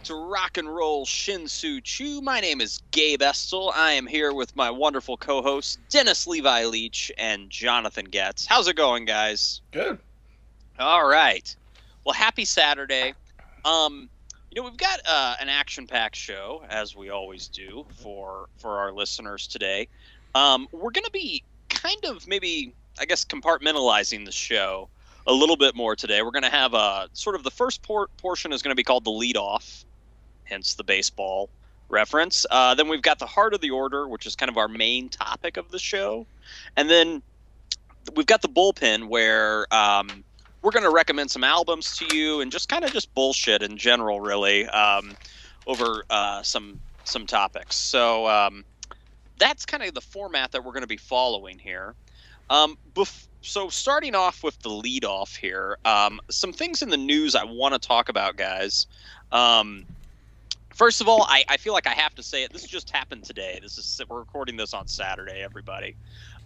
to Rock and Roll Shin-Soo Choo. My name is Gabe Estel. I am here with my wonderful co-hosts, Dennis Levi Leach and Jonathan Getz. How's it going, guys? Good. All right. Well, happy Saturday. We've got an action-packed show, as we always do, for our listeners today. We're going to be kind of maybe, I guess, compartmentalizing the show a little bit more today. We're going to have sort of the first portion is going to be called the lead-off, hence the baseball reference. Then we've got the heart of the order, which is kind of our main topic of the show. And then we've got the bullpen, where we're going to recommend some albums to you and just kind of just bullshit in general, really, over some topics. So that's kind of the format that we're going to be following here. So starting off with the lead off here, some things in the news I want to talk about, guys. First of all, I feel like I have to say it. This just happened today. We're recording this on Saturday, everybody.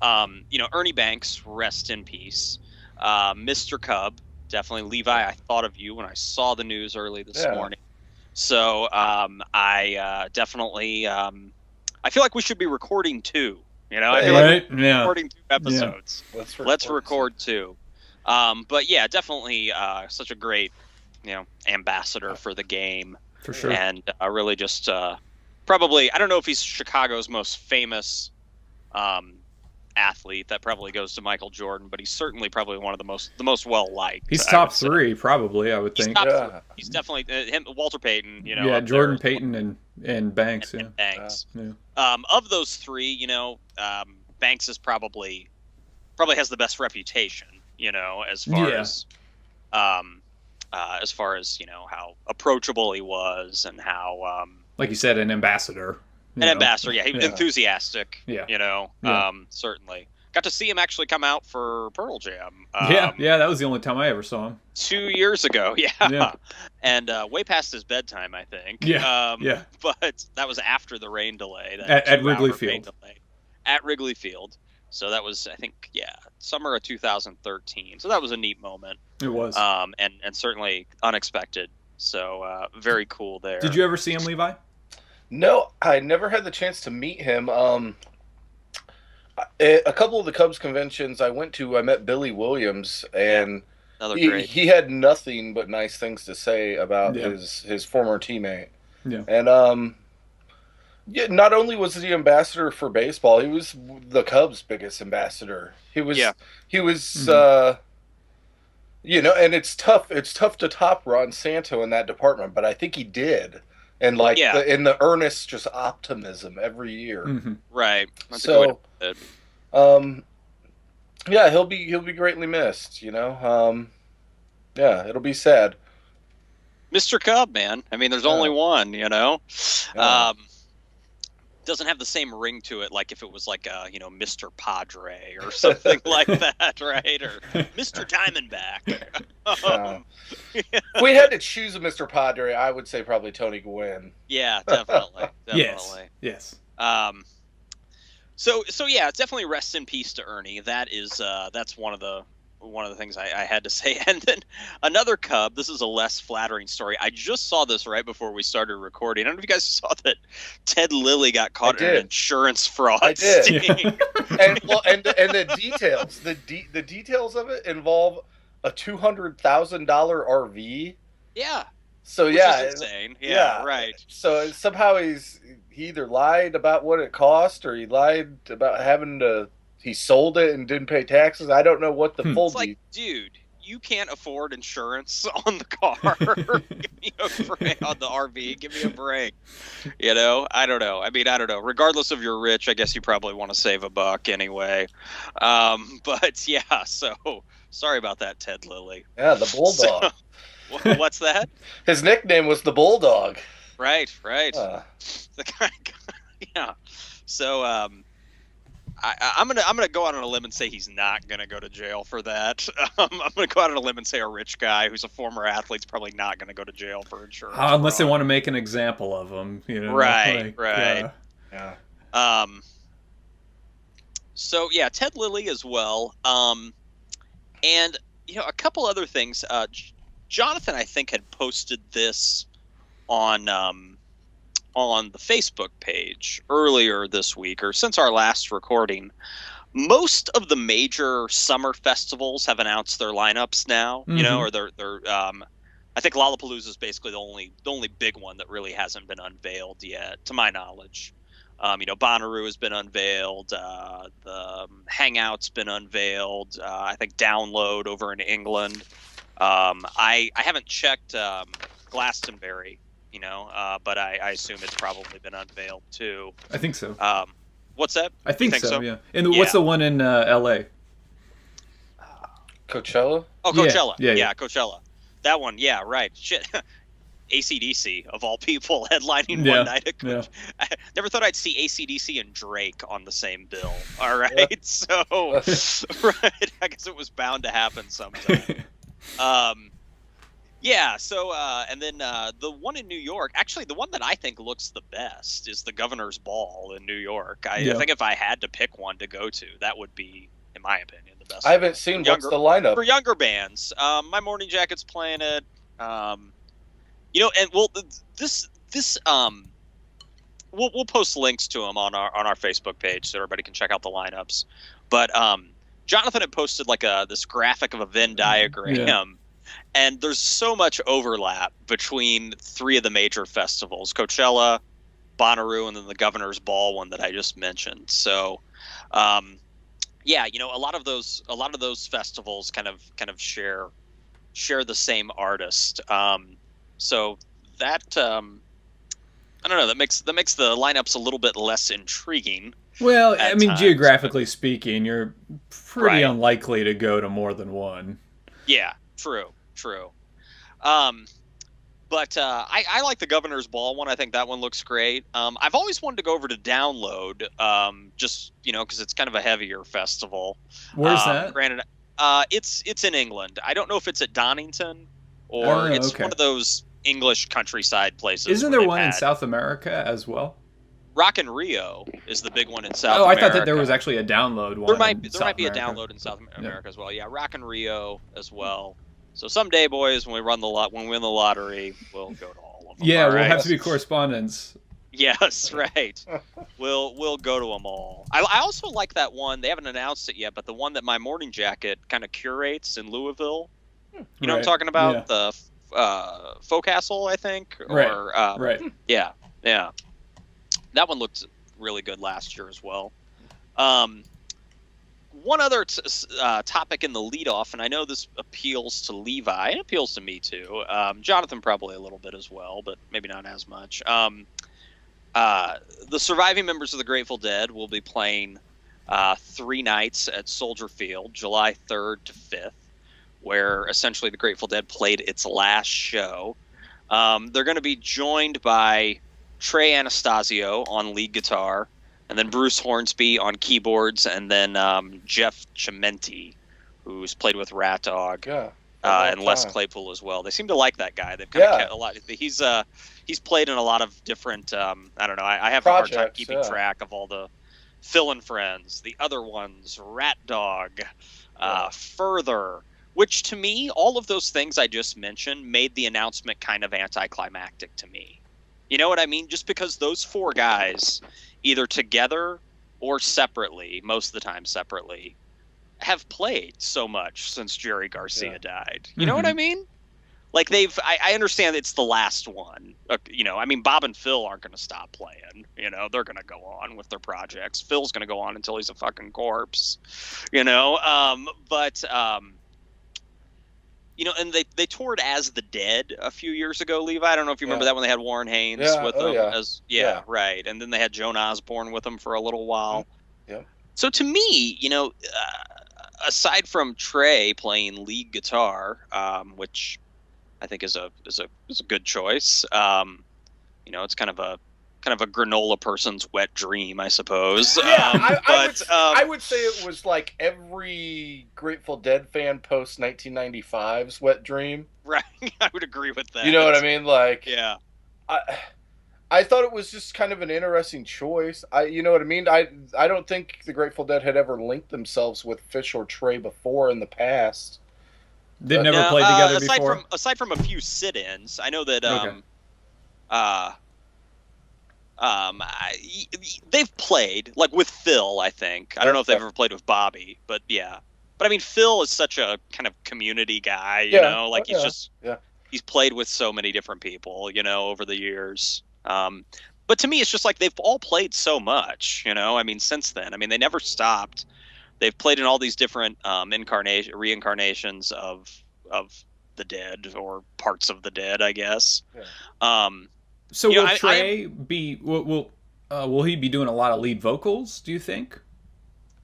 Ernie Banks, rest in peace. Mr. Cub, definitely. Levi, I thought of you when I saw the news early this morning. So I definitely I feel like we should be recording two. I feel like we're recording 2 episodes. Yeah. Let's record 2. But yeah, definitely such a great, ambassador for the game. For sure. And really just probably, I don't know if he's Chicago's most famous athlete. That probably goes to Michael Jordan, but he's certainly probably one of the most well-liked. He's top 3, probably, I would think. He's definitely him, Walter Payton, Jordan, Payton, and Banks. And Banks. Of those 3, Banks is probably has the best reputation, as far as how approachable he was and how like you said, an ambassador. Ambassador, yeah. He was enthusiastic, certainly. Got to see him actually come out for Pearl Jam. That was the only time I ever saw him. 2 years ago, yeah. And way past his bedtime, I think. But that was after the rain delay. At Wrigley Field. At Wrigley Field. So that was, I think, summer of 2013. So that was a neat moment. It was. And certainly unexpected. So very cool there. Did you ever see him, Levi? No, I never had the chance to meet him. A couple of the Cubs conventions I went to, I met Billy Williams, and he had nothing but nice things to say about his former teammate. Yeah. And not only was he ambassador for baseball, he was the Cubs' biggest ambassador. He was and it's tough to top Ron Santo in that department, but I think he did. And in the earnest, just optimism every year. Mm-hmm. Right. That's a good way to put it. He'll be greatly missed. It'll be sad. Mr. Cub, man. I mean, there's only one. Doesn't have the same ring to it, like if it was like Mr. Padre or something like that, right? Or Mr. Diamondback. If we had to choose a Mr. Padre, I would say probably Tony Gwynn. Yeah, definitely. Yes. So yeah, definitely rest in peace to Ernie. That's one of the things I had to say. And then another Cub, this is a less flattering story. I just saw this right before we started recording. I don't know if you guys saw that Ted Lilly got caught in an insurance fraud. I did. Sting. and the details, the details of it involve a $200,000 RV. Yeah. So which is insane. Yeah, right. So somehow he either lied about what it cost, or he lied about he sold it and didn't pay taxes. I don't know what the full. It's like, dude, you can't afford insurance on the car. Give me a break on the RV. Give me a break. I don't know. I mean, I don't know. Regardless of you're rich, I guess you probably want to save a buck anyway. But yeah, so sorry about that, Ted Lilly. Yeah, the Bulldog. So, what's that? His nickname was the Bulldog. Right. The kind of guy, yeah. So I'm gonna go out on a limb and say he's not gonna go to jail for that. I'm gonna go out on a limb and say a rich guy who's a former athlete's probably not gonna go to jail for insurance. Unless they want to make an example of him, Right. Yeah. So yeah, Ted Lilly as well. And a couple other things. Jonathan, I think, had posted this on the Facebook page earlier this week, or since our last recording, most of the major summer festivals have announced their lineups now. You know, or they're I think Lollapalooza is basically the only big one that really hasn't been unveiled yet, to my knowledge. You know, Bonnaroo has been unveiled. The Hangout's been unveiled. I think Download over in England. I haven't checked Glastonbury, you know, but I assume it's probably been unveiled too. I think so. What's that? I think so, yeah. And what's the one in L.A.? Coachella? Oh, Coachella. Yeah, Coachella. That one, yeah, right. Shit. AC/DC, of all people, headlining one night at Coachella. I never thought I'd see AC/DC and Drake on the same bill. All right, so right, I guess it was bound to happen sometime. Yeah, so and then the one in New York, actually the one that I think looks the best is the Governor's Ball in New York. I think if I had to pick one to go to, that would be, in my opinion, the best. I haven't seen what's the lineup for younger bands. My Morning Jacket's playing it. You know, and we'll post links to them on our Facebook page so everybody can check out the lineups. But Jonathan had posted like this graphic of a Venn diagram, and there's so much overlap between three of the major festivals: Coachella, Bonnaroo, and then the Governor's Ball one that I just mentioned. So, yeah, you know, a lot of those festivals kind of share the same artist. So that I don't know, that makes the lineups a little bit less intriguing. Well, I mean, geographically speaking, you're pretty unlikely to go to more than one. Yeah, true. But I like the Governor's Ball one. I think that one looks great. I've always wanted to go over to Download, just, you know, because it's kind of a heavier festival. Where's that? Granted, it's in England. I don't know if it's at Donington or it's one of those English countryside places. Isn't there one in South America as well? Rock in Rio is the big one in South America. I thought that there was actually a Download one. There might be a Download in South America as well. Yeah, Rock in Rio as well. So someday, boys, when we win the lottery, we'll go to all of them. Yeah, we'll have to be correspondents. Yes, right. We'll go to them all. I also like that one. They haven't announced it yet, but the one that My Morning Jacket kind of curates in Louisville. You know what I'm talking about? Yeah. The Forecastle, I think. Or, right. Yeah. That one looked really good last year as well. One other topic in the leadoff, and I know this appeals to Levi, and it appeals to me too. Jonathan probably a little bit as well, but maybe not as much. The surviving members of the Grateful Dead will be playing 3 nights at Soldier Field, July 3rd to 5th, where essentially the Grateful Dead played its last show. They're going to be joined by Trey Anastasio on lead guitar, and then Bruce Hornsby on keyboards, and then Jeff Chimenti, who's played with Rat Dog, and Les Claypool as well. They seem to like that guy. They've kind of kept a lot. He's played in a lot of different. I don't know. I have projects, a hard time keeping track of all the Phil and Friends, the other ones, Rat Dog, Further. Which to me, all of those things I just mentioned made the announcement kind of anticlimactic to me. You know what I mean? Just because those 4 guys, either together or separately, most of the time separately, have played so much since Jerry Garcia died. You know what I mean? Like I understand it's the last one. You know, I mean, Bob and Phil aren't going to stop playing. You know, they're going to go on with their projects. Phil's going to go on until he's a fucking corpse. You know, you know, and they toured as the Dead a few years ago, Levi. I don't know if you remember that when they had Warren Haynes with them. Right. And then they had Joan Osborne with them for a little while. Yeah. So to me, you know, aside from Trey playing lead guitar, which I think is a good choice, you know, it's kind of a granola person's wet dream, I suppose. Yeah, I would say it was like every Grateful Dead fan post 1995's wet dream. Right, I would agree with that. You know what I mean? Like, yeah. I thought it was just kind of an interesting choice. You know what I mean? I don't think the Grateful Dead had ever linked themselves with Fish or Trey before in the past. They've never played together before? Aside from a few sit-ins, I know that... they've played like with Phil. I think I don't know if they've ever played with Bobby, but yeah. But I mean, Phil is such a kind of community guy, you know. Like he's played with so many different people, you know, over the years. But to me, it's just like they've all played so much, you know. I mean, since then, I mean, they never stopped. They've played in all these different reincarnations of the dead or parts of the dead, I guess. Yeah. So will Trey be? Will he be doing a lot of lead vocals? Do you think?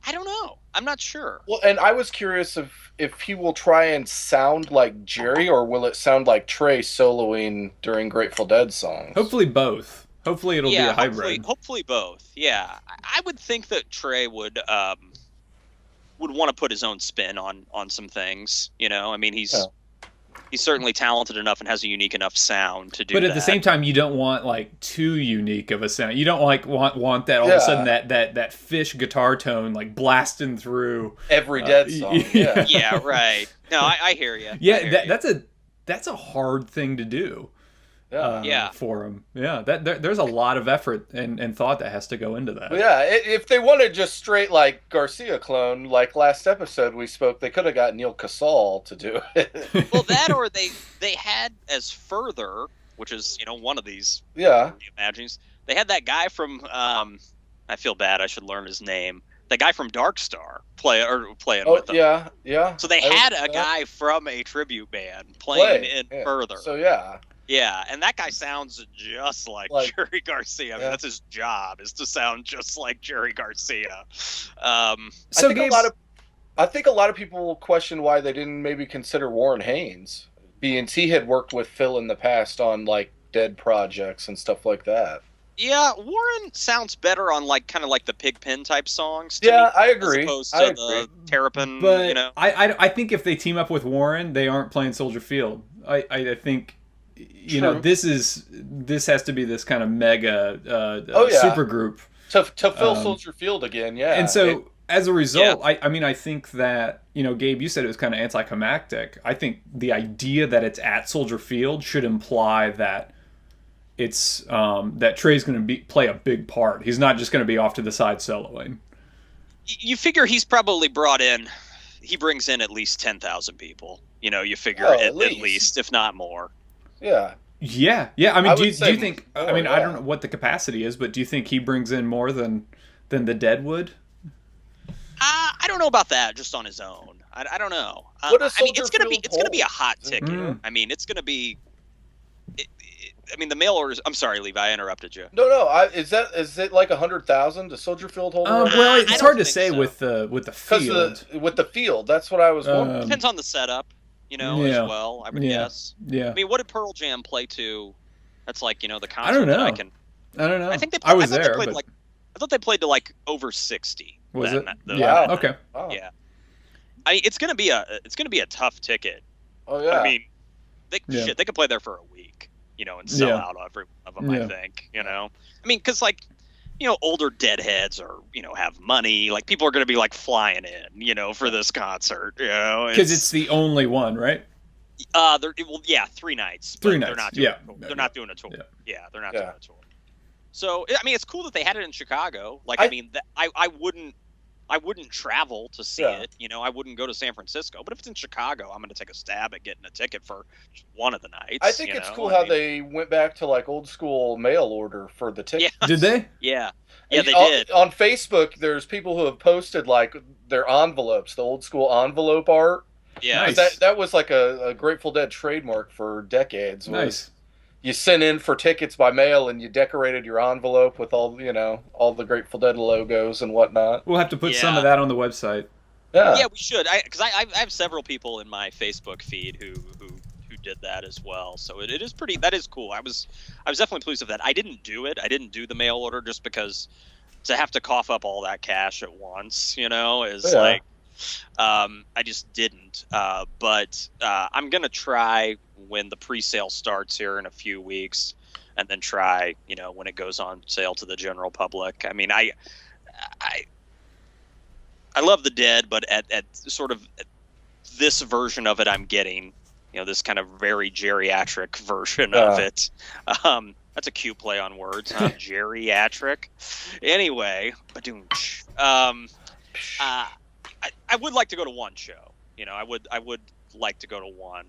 I don't know. I'm not sure. Well, and I was curious if he will try and sound like Jerry, or will it sound like Trey soloing during Grateful Dead songs? Hopefully both. Hopefully it'll be a hybrid. Hopefully both. Yeah, I would think that Trey would want to put his own spin on some things. You know, I mean, he's certainly talented enough and has a unique enough sound to do that. But at the same time, you don't want like too unique of a sound. You don't like want that all of a sudden that Fish guitar tone like blasting through every Dead song. Yeah, right. No, I hear you. Yeah, that's a hard thing to do. For him. Yeah, there's a lot of effort and thought that has to go into that. Well, yeah, if they wanted just straight like Garcia clone, like last episode we spoke, they could have got Neil Casal to do it. Well, that or they had as Further, which is, you know, one of these reimaginings. They had that guy from I feel bad, I should learn his name. The guy from Dark Star playing with them. Yeah. So they had a guy from a tribute band playing in Further. So yeah. Yeah, and that guy sounds just like Jerry Garcia. I mean, that's his job, is to sound just like Jerry Garcia. I think a lot of people question why they didn't maybe consider Warren Haynes, being he had worked with Phil in the past on like Dead projects and stuff like that. Yeah, Warren sounds better on like kind of like the Pigpen type songs. To me, I agree. As opposed to the Terrapin, but you know. I think if they team up with Warren, they aren't playing Soldier Field. I think. You know, this has to be this kind of mega super group to fill Soldier Field again, And so as a result, I mean, I think that, you know, Gabe, you said it was kind of anticlimactic. I think the idea that it's at Soldier Field should imply that it's that Trey's going to play a big part. He's not just going to be off to the side soloing. You figure he's probably he brings in at least 10,000 people. You know, you figure at least, if not more. Yeah. I mean, do you think? I mean, I don't know what the capacity is, but do you think he brings in more than the Dead would? I don't know about that. Just on his own, I don't know. I mean, it's gonna be a hot ticket. Mm-hmm. I mean, it's gonna be. I mean, the mail orders. I'm sorry, Levi, I interrupted you. No. Is it like 100,000? Does Soldier Field hold? Well, it's hard to say with the field. With the field, that's what I was wondering. Depends on the setup. You know, as well, I would guess. Yeah. I mean, what did Pearl Jam play to? That's like, you know, the concert. I don't know. I don't know. I think I was there. I thought they played to like over 60. Was it? Yeah. Okay. Wow. Yeah. I mean, it's gonna be a tough ticket. Oh yeah. I mean, they could play there for a week, you know, and sell out every one of them. I think, you know. I mean, because like, you know, older Deadheads or, you know, have money. Like, people are going to be like flying in, you know, for this concert, you know. Because it's the only one, right? 3 nights. 3 nights. They're not doing a tour. Yeah, they're not doing a tour. So, I mean, it's cool that they had it in Chicago. Like, I mean, I wouldn't travel to see it. You know, I wouldn't go to San Francisco. But if it's in Chicago, I'm going to take a stab at getting a ticket for one of the nights. I think it's cool how they went back to like old school mail order for the tickets. Yeah. Did they? Yeah, they did. On Facebook, there's people who have posted like their envelopes, the old school envelope art. Yeah, nice. That was like a Grateful Dead trademark for decades. Nice. You sent in for tickets by mail and you decorated your envelope with all the Grateful Dead logos and whatnot. We'll have to put some of that on the website. Yeah, we should. Because I have several people in my Facebook feed who did that as well. So it is pretty. That is cool. I was definitely pleased with that. I didn't do it. I didn't do the mail order just because to have to cough up all that cash at once, you know, is like. I just didn't. But I'm gonna try when the pre-sale starts here in a few weeks, and then try, you know, when it goes on sale to the general public. I mean, I love the Dead, but at sort of this version of it, I'm getting, you know, this kind of very geriatric version of it. That's a cute play on words, huh? Geriatric. Anyway, I would like to go to one show. I would like to go to one.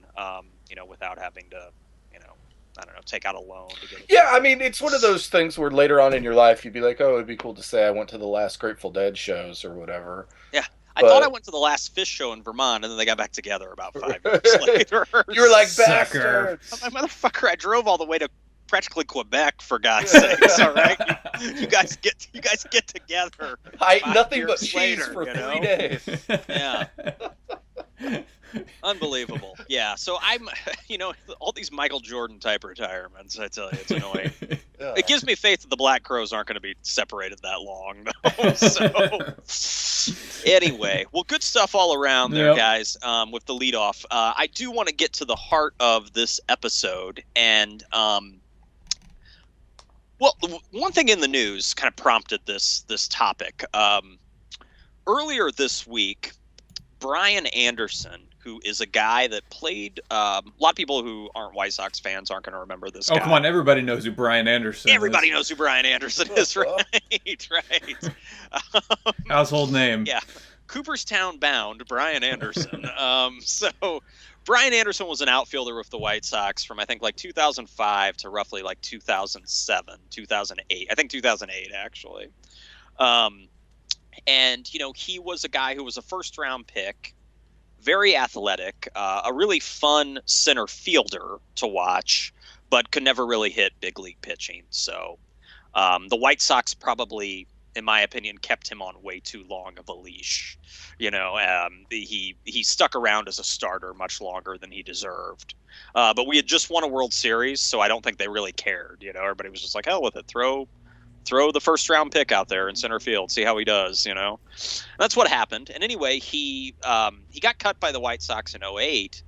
Without having to, I don't know, take out a loan to get it. Yeah, I mean, it's one of those things where later on in your life you'd be like, oh, it'd be cool to say I went to the last Grateful Dead shows or whatever. Yeah. I thought I went to the last Fish show in Vermont, and then they got back together about 5 years later. You were like, bastard. Motherfucker, I drove all the way to practically Quebec, for God's sakes, all right? You guys get together. Nothing but cheese for 3 days. Yeah. Unbelievable. Yeah. So I'm, all these Michael Jordan type retirements, I tell you, it's annoying. Yeah. It gives me faith that the Black Crowes aren't going to be separated that long, though. So anyway, well, good stuff all around there, guys, with the leadoff. I do want to get to the heart of this episode. And, well, one thing in the news kind of prompted this topic. Earlier this week, Brian Anderson, who is a guy that played a lot of people who aren't White Sox fans aren't going to remember this guy. Oh, come on. Everybody knows who Brian Anderson is. Everybody knows who Brian Anderson is, right? Right. Household name. Yeah. Cooperstown bound Brian Anderson. So Brian Anderson was an outfielder with the White Sox from, I think, like 2005 to roughly like 2007, 2008. I think 2008, actually. And, he was a guy who was a first-round pick, very athletic, a really fun center fielder to watch, but could never really hit big league pitching. So the White Sox probably, in my opinion, kept him on way too long of a leash. He stuck around as a starter much longer than he deserved. But we had just won a World Series, so I don't think they really cared. Everybody was just like, hell with it, throw the first round pick out there in center field, see how he does, That's what happened. And anyway, he got cut by the White Sox in 2008.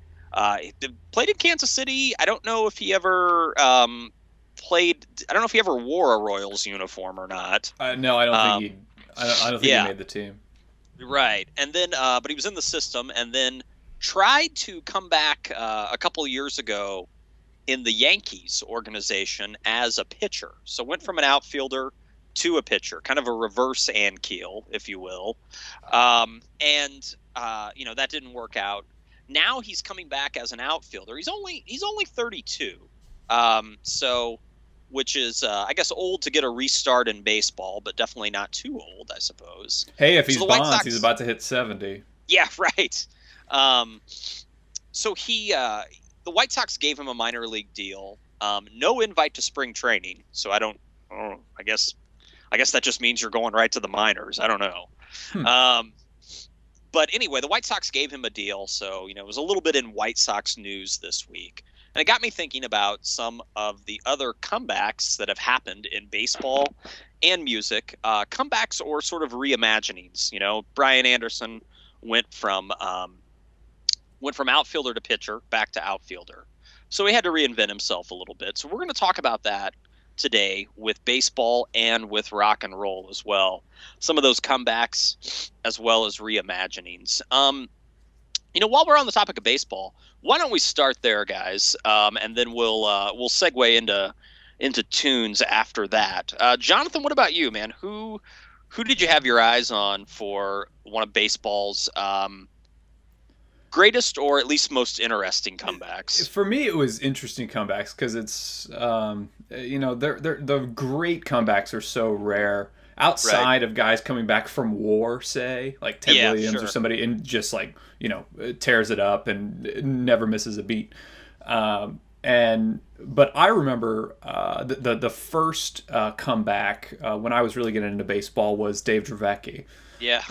He played in Kansas City. I don't know if he ever played. I don't know if he ever wore a Royals uniform or not. No, I don't think he made the team. Right. And then, but he was in the system, and then tried to come back a couple of years ago in the Yankees organization as a pitcher. So went from an outfielder to a pitcher, kind of a reverse Ankiel, if you will. That didn't work out. Now he's coming back as an outfielder. He's only 32. Which is, I guess, old to get a restart in baseball, but definitely not too old, I suppose. Hey, if he's Bonds, he's about to hit 70. Yeah, right. So the White Sox gave him a minor league deal. No invite to spring training. So I guess that just means you're going right to the minors. I don't know. But anyway, the White Sox gave him a deal. So, it was a little bit in White Sox news this week. And it got me thinking about some of the other comebacks that have happened in baseball and music. Comebacks or sort of reimaginings. Brian Anderson went from outfielder to pitcher, back to outfielder. So he had to reinvent himself a little bit. So we're going to talk about that today with baseball and with rock and roll as well. Some of those comebacks as well as reimaginings. While we're on the topic of baseball, why don't we start there, guys? And then we'll segue into tunes after that. Jonathan, what about you, man? Who did you have your eyes on for one of baseball's greatest or at least most interesting comebacks? For me, it was interesting comebacks because it's the great comebacks are so rare outside of guys coming back from war, say like Ted Williams or somebody, and just tears it up and never misses a beat. But I remember the first comeback when I was really getting into baseball was Dave Dravecky. Yeah.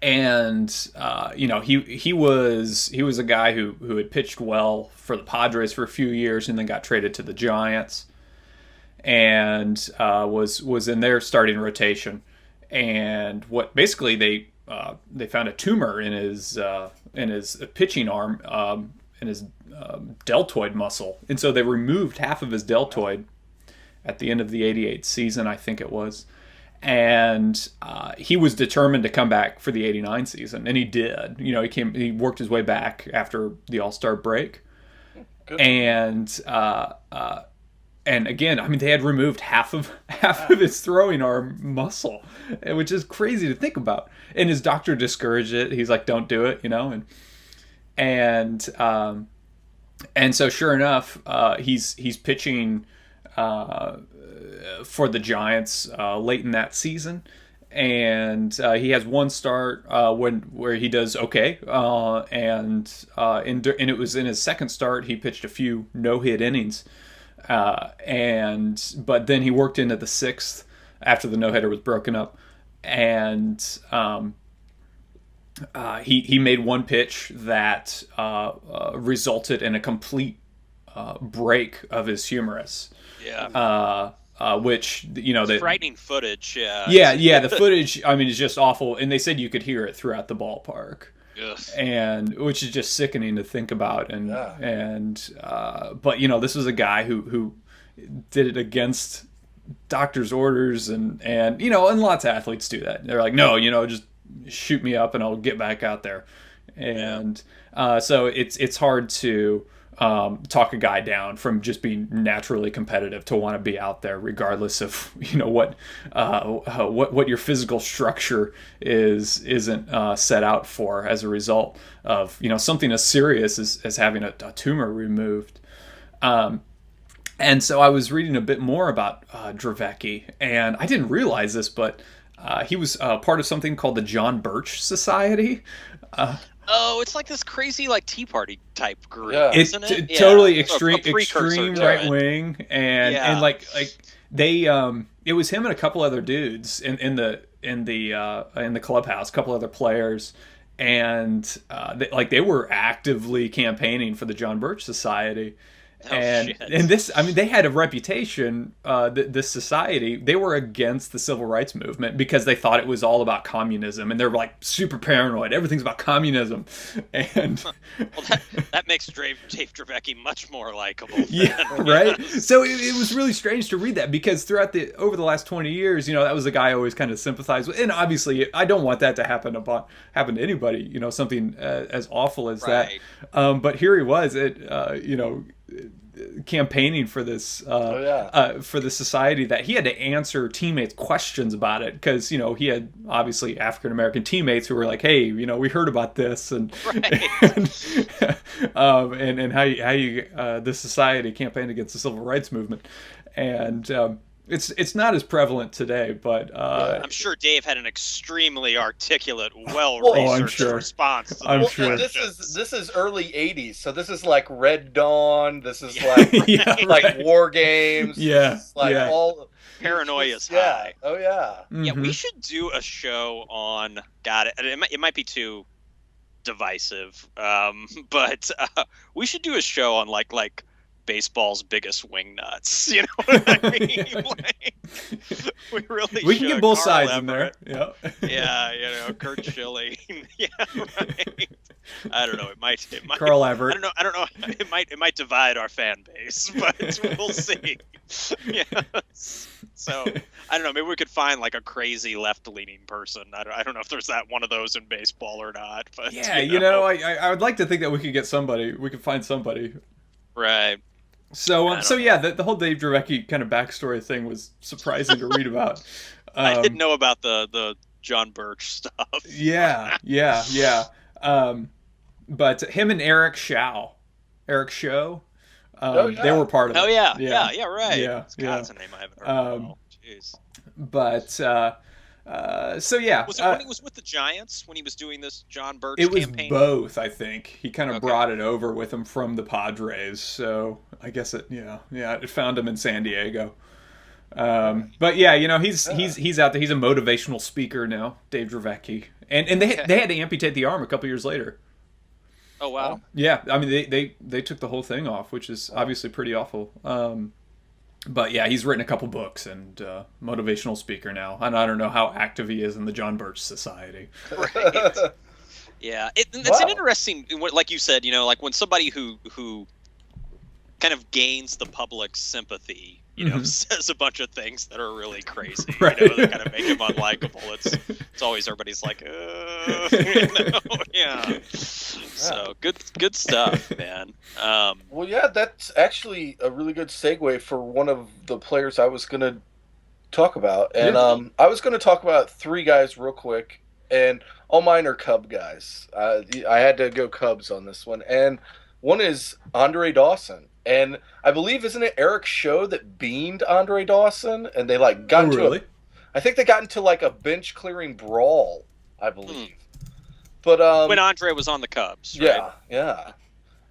He was a guy who had pitched well for the Padres for a few years and then got traded to the Giants and was in their starting rotation. And what basically they found a tumor in his pitching arm, in his deltoid muscle, and so they removed half of his deltoid at the end of the '88 season, I think it was. And he was determined to come back for the '89 season, and he did. He worked his way back after the All-Star break. Good. And again, I mean, they had removed half of his throwing arm muscle, which is crazy to think about. And his doctor discouraged it. He's like, "Don't do it," and so sure enough, he's pitching for the Giants late in that season, and he has one start where he does okay, and it was in his second start he pitched a few no-hit innings, but then he worked into the sixth after the no-hitter was broken up, and he made one pitch that resulted in a complete break of his humerus. Yeah. Which the frightening footage. Yeah. The footage, I mean, is just awful, and they said you could hear it throughout the ballpark. Yes. And which is just sickening to think about. But this was a guy who did it against doctor's orders, and lots of athletes do that. They're like, no, just shoot me up and I'll get back out there. And so it's hard to talk a guy down from just being naturally competitive to want to be out there, regardless of what your physical structure isn't set out for as a result of something as serious as having a tumor removed. And so I was reading a bit more about Dravecky, and I didn't realize this, but he was part of something called the John Birch Society. Oh, it's like this crazy Tea Party type group, isn't it? Totally extreme right wing, and they it was him and a couple other dudes in the clubhouse, a couple other players, and they were actively campaigning for the John Birch Society. And this, I mean, they had a reputation, this society, they were against the civil rights movement because they thought it was all about communism, and they're super paranoid. Everything's about communism. And well, that makes Dave Dravecky much more likable. Right? So it was really strange to read that, because over the last 20 years, that was the guy I always kind of sympathized with. And obviously, I don't want that to happen to anybody, something as awful as that. But here he was, campaigning for this for the society, that he had to answer teammates questions about it, because he had obviously African American teammates who were like, hey, we heard about this, and and how you this society campaigned against the civil rights movement, and it's not as prevalent today, but I'm sure Dave had an extremely articulate, well-researched response. I'm sure. This is early '80s, so this is like Red Dawn. This is like like War Games. All paranoia's high. Oh yeah. Mm-hmm. Yeah, we should do a show on. Got it. It might be too divisive, but we should do a show on like baseball's biggest wing nuts. You know what I mean? We can get both sides in there. Yeah. Kurt Schilling. Yeah, right. I don't know. It might. Carl Everett. I don't know. It might divide our fan base, but we'll see. Yeah. So I don't know. Maybe we could find a crazy left-leaning person. I don't know if there's one of those in baseball or not. But I would like to think that we could get somebody. We could find somebody. Right. So the whole Dave Dravecky kind of backstory thing was surprising to read about. I didn't know about the John Birch stuff. Yeah. But him and Eric Shaw, they were part of it. Oh yeah, right. Yeah, That's a name I haven't heard. Jeez. But so yeah. Was it when he was with the Giants, when he was doing this John Birch campaign? It was both, I think. He kind of brought it over with him from the Padres, so I guess it found him in San Diego. But he's out there. He's a motivational speaker now, Dave Dravecky, and they had to amputate the arm a couple years later. Oh wow. Yeah, I mean they took the whole thing off, which is obviously pretty awful. But yeah, he's written a couple books and motivational speaker now. And I don't know how active he is in the John Birch Society. Right. Yeah, it's an interesting, like you said, when somebody who kind of gains the public's sympathy, says a bunch of things that are really crazy, Right. that kind of make him unlikable. It's always everybody's like, yeah. So good stuff, man. Well, yeah, that's actually a really good segue for one of the players I was going to talk about. And I was going to talk about three guys real quick, and all mine are Cub guys. I had to go Cubs on this one. And one is Andre Dawson. And I believe, isn't it Eric Show that beamed Andre Dawson? And they got into I think they got into a bench clearing brawl, I believe. But when Andre was on the Cubs, right? Yeah.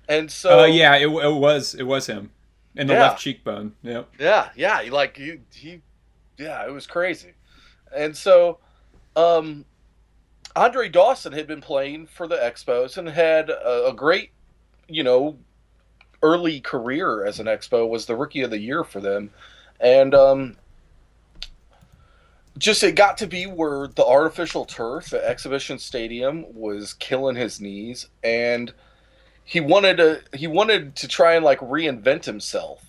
And so it was him in the left cheekbone. Yep. Yeah. He it was crazy. And so Andre Dawson had been playing for the Expos and had a great, early career as an Expo, was the Rookie of the Year for them. And it got to be where the artificial turf at Exhibition Stadium was killing his knees, and he wanted to try and reinvent himself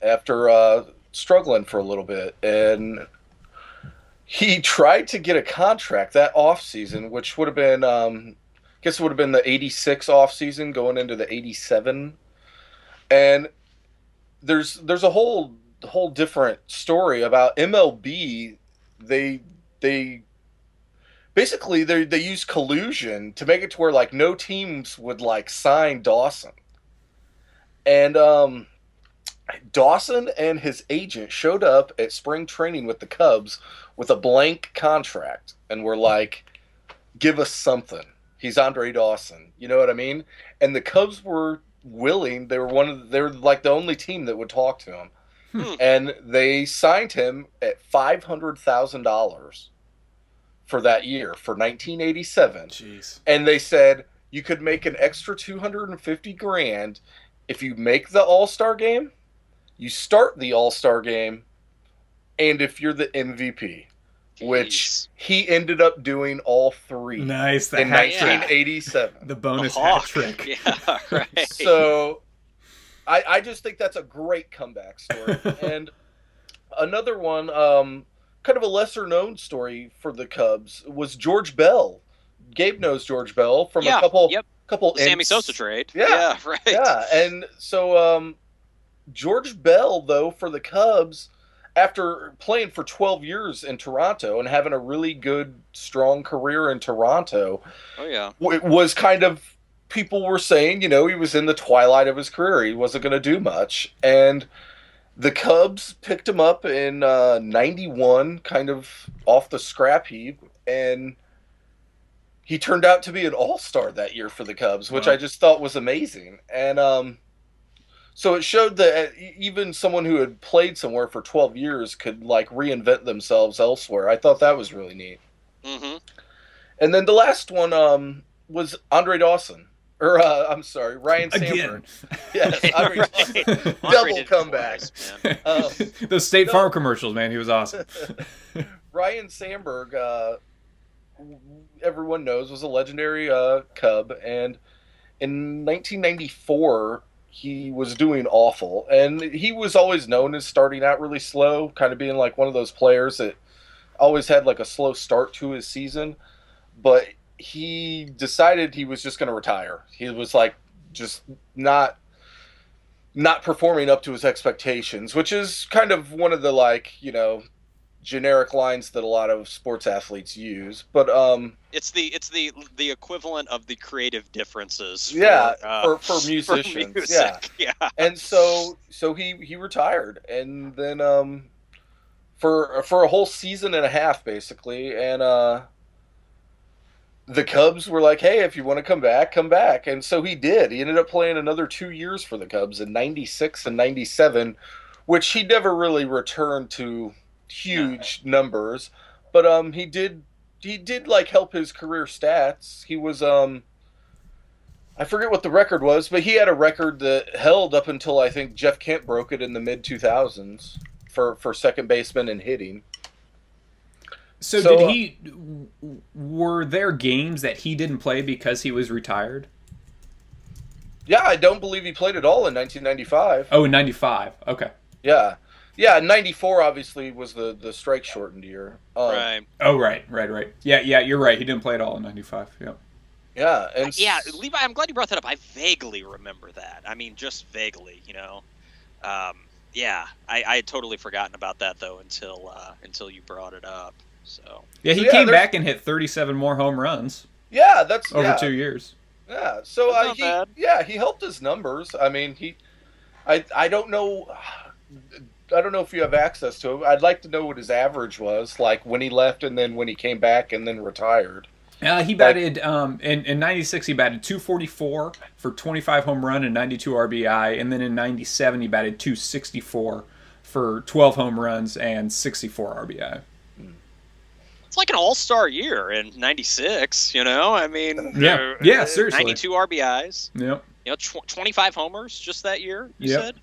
after struggling for a little bit, and he tried to get a contract that off season, which would have been I guess it would have been the 86 off season going into the 87. And there's a whole different story about MLB. They basically they use collusion to make it to where no teams would sign Dawson. And Dawson and his agent showed up at spring training with the Cubs with a blank contract and were like, "Give us something. He's Andre Dawson." You know what I mean? And the Cubs were willing. They were the only team that would talk to him. And they signed him at $500,000 for that year, for 1987. Jeez. And they said you could make an extra $250,000 if you make the All-Star game, you start the All-Star game, and if you're the MVP. Jeez. Which he ended up doing all three. Nice. In 1987. The bonus hat trick. Yeah, right. So I just think that's a great comeback story. And another one, kind of a lesser known story for the Cubs, was George Bell. Gabe knows George Bell from a couple Sammy Sosa trade. Yeah, right. Yeah, and so George Bell, though, for the Cubs, after playing for 12 years in Toronto and having a really good, strong career in Toronto, it was kind of, people were saying, he was in the twilight of his career. He wasn't going to do much. And the Cubs picked him up in 91, kind of off the scrap heap, and he turned out to be an all-star that year for the Cubs, which I just thought was amazing. And so it showed that even someone who had played somewhere for 12 years could reinvent themselves elsewhere. I thought that was really neat. Mm-hmm. And then the last one was Andre Dawson. Or, I'm sorry, Ryne Sandberg. Yes, Andre Dawson. Double comeback. Those State Farm commercials, man, he was awesome. Ryne Sandberg, everyone knows, was a legendary Cub. And in 1994... he was doing awful, and he was always known as starting out really slow, kind of being one of those players that always had a slow start to his season. But he decided he was just going to retire. He was just not performing up to his expectations, which is kind of one of the generic lines that a lot of sports athletes use. But it's the equivalent of the creative differences for musicians. For music. Yeah. And so he retired, and then for a whole season and a half basically, and the Cubs were like, "Hey, if you want to come back." And so he did. He ended up playing another 2 years for the Cubs in 96 and 97, which he never really returned to huge numbers, but he did help his career stats. He was I forget what the record was, but he had a record that held up until I think Jeff Kent broke it in the mid 2000s for second baseman and hitting. So were there games that he didn't play because he was retired? Yeah, I don't believe he played at all in 1995. Oh, in 95. Okay. Yeah. Yeah, 94 obviously was the strike shortened year. Right. Oh, right. Yeah, you're right. He didn't play at all in 95. Yeah. Yeah, and Levi, I'm glad you brought that up. I vaguely remember that. I mean, just vaguely, you know. Yeah, I had totally forgotten about that though until you brought it up. So yeah, he came back and hit 37 more home runs. Yeah, that's over 2 years. Yeah, so he helped his numbers. I mean, I don't know. I don't know if you have access to him. I'd like to know what his average was, like when he left and then when he came back and then retired. He batted in 96. He batted 244 for 25 home run and 92 RBI, and then in 97 he batted 264 for 12 home runs and 64 RBI. It's like an all-star year in 96. You know, I mean, yeah, seriously, 92 RBIs. Yep. You know, 25 homers just that year. You said.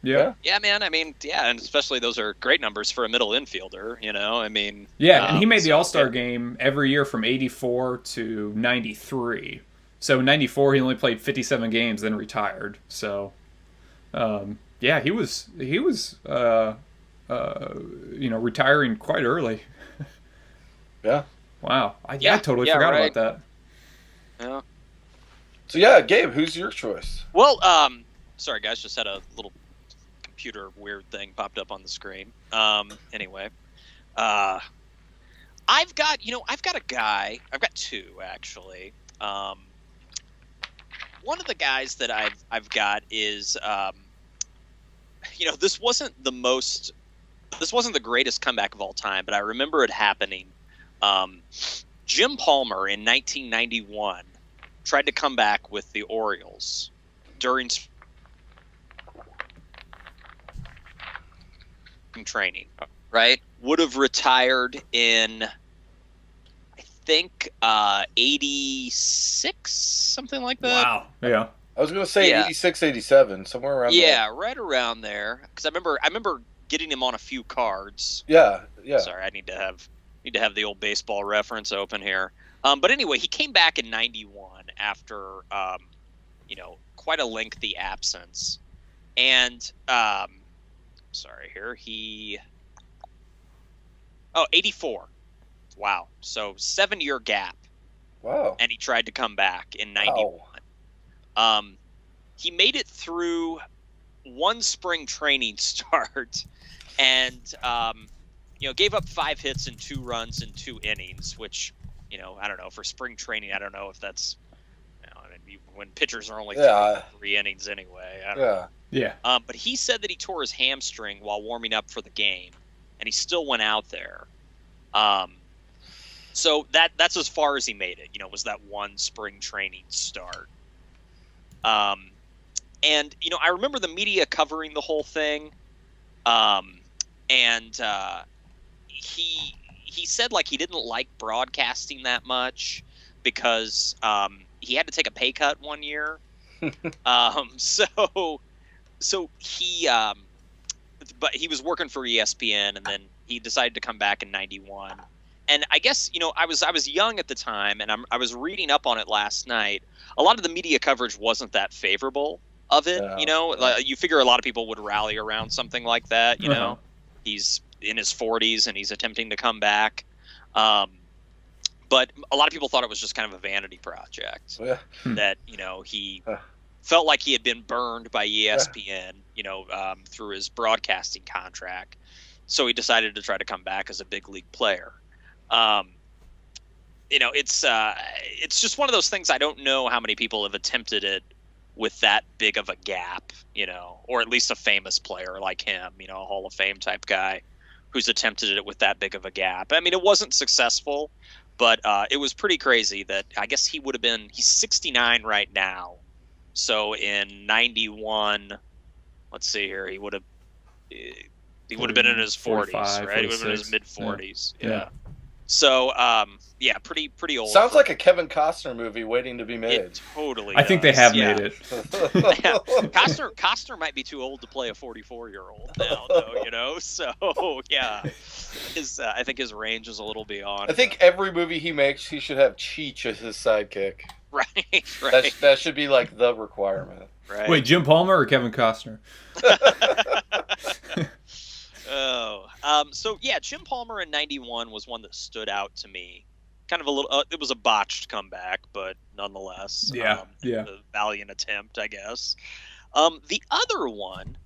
Yeah, man. I mean, and especially those are great numbers for a middle infielder. You know, I mean. Yeah, and he made the All-Star game every year from 84 to 93. So in 94 he only played 57 games, then retired. So, yeah, he was retiring quite early. Yeah. Wow. I totally forgot about that. Yeah. So yeah, Gabe, who's your choice? Well, sorry guys, just had a little computer weird thing popped up on the screen. Anyway, I've got a guy. I've got two actually. One of the guys that I've got is, this wasn't the greatest comeback of all time, but I remember it happening. Jim Palmer in 1991 tried to come back with the Orioles during training, right? Would have retired in, I think, 86, something like that. Wow. Yeah. I was going to say 86, 87, somewhere around there. Yeah, right around there. Because I remember getting him on a few cards. Yeah. Sorry, I need to have the old baseball reference open here. But anyway, he came back in 91 after, quite a lengthy absence. And, sorry here, 84. Wow. So 7-year gap. Wow. And he tried to come back in 91. Wow. He made it through one spring training start and, gave up 5 hits and 2 runs in 2 innings, which, I don't know, for spring training, I don't know if that's, when pitchers are only throwing 3 innings anyway. I don't know. Yeah. But he said that he tore his hamstring while warming up for the game, and he still went out there. So that's as far as he made it, was that one spring training start. And, I remember the media covering the whole thing. He said, like, he didn't like broadcasting that much because he had to take a pay cut one year. So he but he was working for ESPN, and then he decided to come back in 91. And I guess, I was young at the time, and I was reading up on it last night. A lot of the media coverage wasn't that favorable of it. You figure a lot of people would rally around something like that. He's in his 40s and he's attempting to come back. But a lot of people thought it was just kind of a vanity project. That, he felt like he had been burned by ESPN, through his broadcasting contract. So he decided to try to come back as a big league player. It's just one of those things. I don't know how many people have attempted it with that big of a gap, or at least a famous player like him, a Hall of Fame type guy who's attempted it with that big of a gap. I mean, it wasn't successful, but it was pretty crazy that I guess he's 69 right now. So in 91, let's see here, he would have been in his 40s, right? He would have been in his mid 40s. Yeah. So, pretty old. Sounds like a Kevin Costner movie waiting to be made. It totally I think they have made it. Costner might be too old to play a 44-year-old now, though, So, yeah. I think his range is a little beyond. I think every movie he makes, he should have Cheech as his sidekick. Right. That should be like the requirement. Right. Wait, Jim Palmer or Kevin Costner? So yeah, Jim Palmer in '91 was one that stood out to me. Kind of a little. It was a botched comeback, but nonetheless, a valiant attempt, I guess. The other one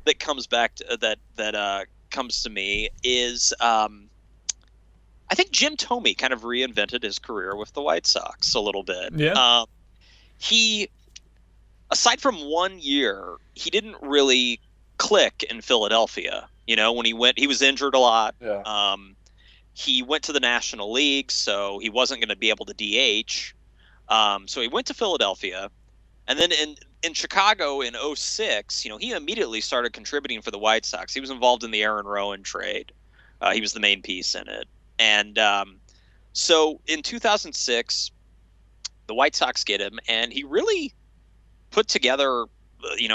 that comes back to, that comes to me is I think Jim Thome kind of reinvented his career with the White Sox a little bit. Yeah. He, aside from 1 year, he didn't really click in Philadelphia. When he was injured a lot. Yeah. He went to the National League, so he wasn't going to be able to DH. So he went to Philadelphia, and then in Chicago in 2006, he immediately started contributing for the White Sox. He was involved in the Aaron Rowan trade. He was the main piece in it. And so in 2006, the White Sox get him, and he really put together,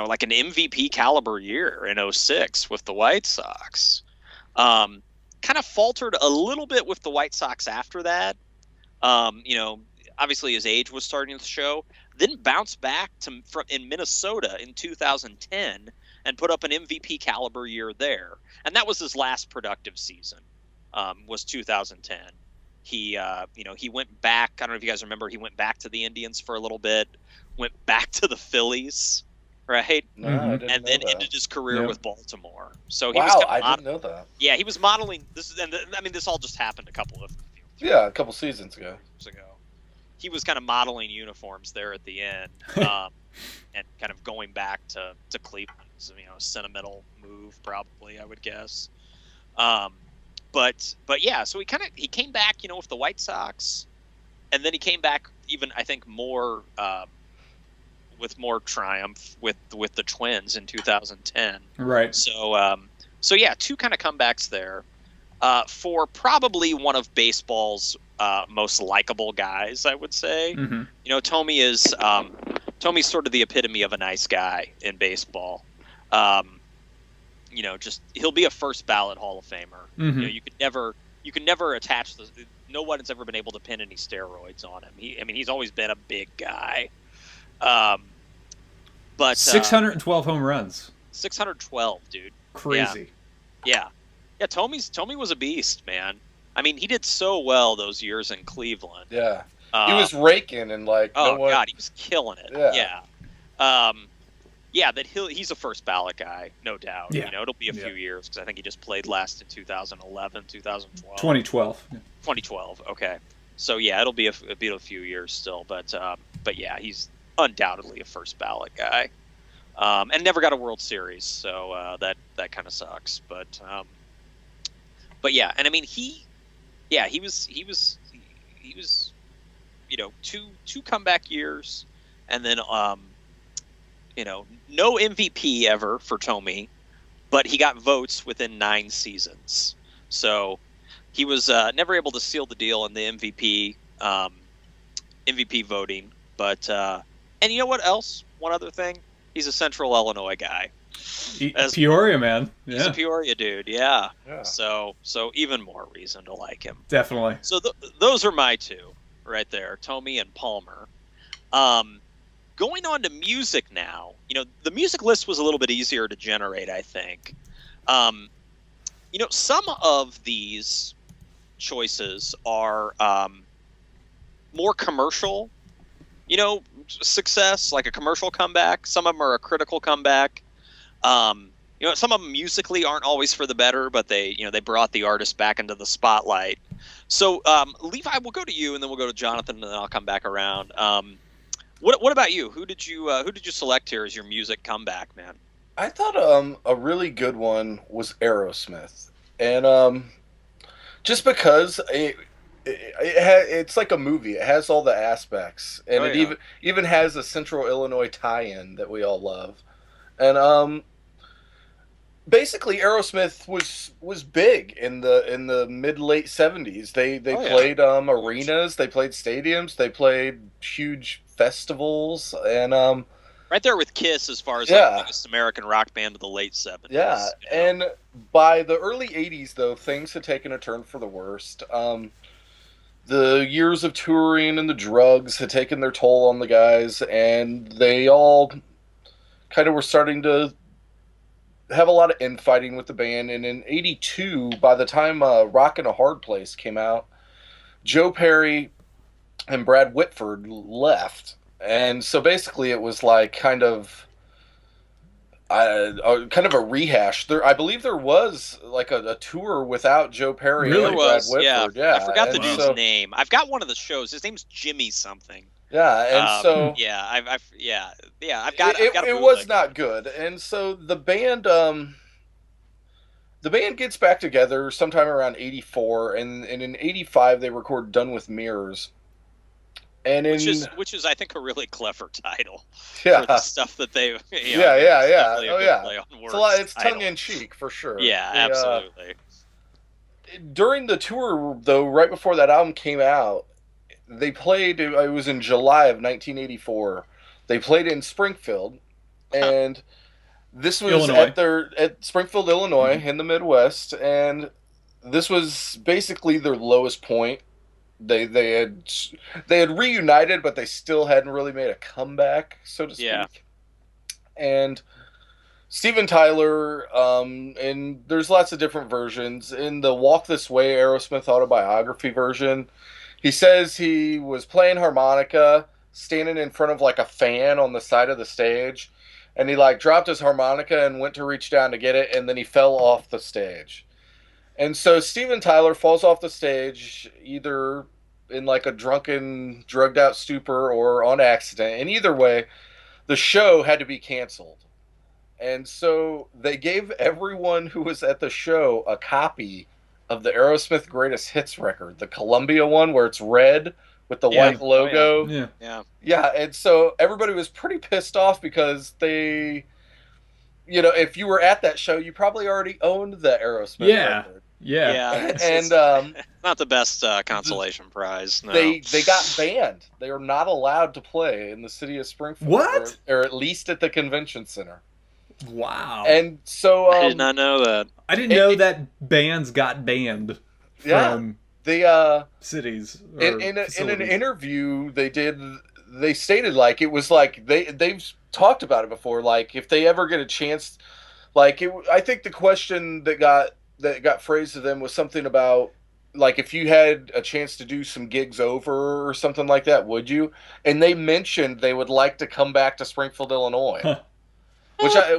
like an MVP caliber year in 2006 with the White Sox. Kind of faltered a little bit with the White Sox after that. Obviously his age was starting to show. Then bounced back in Minnesota in 2010 and put up an MVP caliber year there. And that was his last productive season. Was 2010. He went back. I don't know if you guys remember. He went back to the Indians for a little bit. Went back to the Phillies, right? No, I didn't and know then that. ended his career with Baltimore. So he wow, was I didn't know that. Yeah, he was modeling this. This all just happened a couple seasons ago. He was kind of modeling uniforms there at the end, and kind of going back to Cleveland. So, sentimental move, probably, I would guess. But yeah, so he came back, with the White Sox, and then he came back even, I think, more with more triumph with the Twins in 2010. Right. So yeah, two kind of comebacks there for probably one of baseball's most likable guys, I would say. Mm-hmm. Tommy's sort of the epitome of a nice guy in baseball. Just he'll be a first ballot Hall of Famer. Mm-hmm. You could never attach no one has ever been able to pin any steroids on him. He's always been a big guy. But 612 home runs. 612, dude. Crazy. Yeah. Tommy was a beast, man. He did so well those years in Cleveland. Yeah. He was raking and God, he was killing it. Yeah. He's a first ballot guy, no doubt. Yeah. It'll be a few years because I think he just played last in 2011, 2012. 2012. 2012. Okay. So yeah, it'll be a few years still, but yeah, he's undoubtedly a first ballot guy, and never got a World Series, so that kind of sucks. But yeah, and he was two comeback years, and then no MVP ever for Thome, but he got votes within 9 seasons. So he was never able to seal the deal in the MVP voting. But and you know what else? One other thing, he's a Central Illinois guy. Peoria, man. Yeah. He's a Peoria dude. Yeah. So even more reason to like him. Definitely. So those are my two right there, Thome and Palmer. Going on to music now, the music list was a little bit easier to generate, I think. Some of these choices are more commercial, success, like a commercial comeback. Some of them are a critical comeback. Some of them musically aren't always for the better, but they brought the artist back into the spotlight. So, Levi, we'll go to you, and then we'll go to Jonathan, and then I'll come back around. What about you? Who did you select here as your music comeback, man? I thought a really good one was Aerosmith, and just because it's like a movie. It has all the aspects, and even has a Central Illinois tie-in that we all love, and basically Aerosmith was big in the mid-late 70s. They played arenas, they played stadiums, they played huge festivals, and right there with KISS as far as the biggest American rock band of the late 70s. Yeah, and by the early 80s, though, things had taken a turn for the worst. The years of touring and the drugs had taken their toll on the guys, and they all kind of were starting to have a lot of infighting with the band. And in '82, by the time "Rockin' a Hard Place" came out, Joe Perry and Brad Whitford left, and so basically it was like kind of a rehash. I believe there was like a tour without Joe Perry and Brad Whitford. Yeah. I forgot the dude's name. I've got one of the shows. His name's Jimmy something. Yeah, and I've got it was not good, and so the band gets back together sometime around '84, and in '85 they record "Done with Mirrors," and which is I think a really clever title for the stuff that they It's tongue in cheek for sure. Yeah, absolutely. During the tour, though, right before that album came out, they played. It was in July of 1984. They played in Springfield, and this was at Springfield, Illinois, in the Midwest, and this was basically their lowest point. They had reunited, but they still hadn't really made a comeback, so to speak. Yeah. And Steven Tyler, and there's lots of different versions. In the Walk This Way Aerosmith autobiography version, he says he was playing harmonica, standing in front of like a fan on the side of the stage, and he like dropped his harmonica and went to reach down to get it, and then he fell off the stage. And so Steven Tyler falls off the stage either in like a drunken, drugged out stupor or on accident. And either way, the show had to be canceled. And so they gave everyone who was at the show a copy of the Aerosmith Greatest Hits record, the Columbia one where it's red with the white logo. Oh, yeah. And so everybody was pretty pissed off because they, if you were at that show, you probably already owned the Aerosmith record. Yeah. And not the best consolation prize. No. They got banned. They are not allowed to play in the city of Springfield. What? Or at least at the convention center. Wow. And so I did not know that. I didn't know that bands got banned from cities. In an interview they stated like it was like they've talked about it before. Like if they ever get a chance, I think the question that got phrased to them was something about like if you had a chance to do some gigs over or something like that, would you? And they mentioned they would like to come back to Springfield, Illinois. Huh.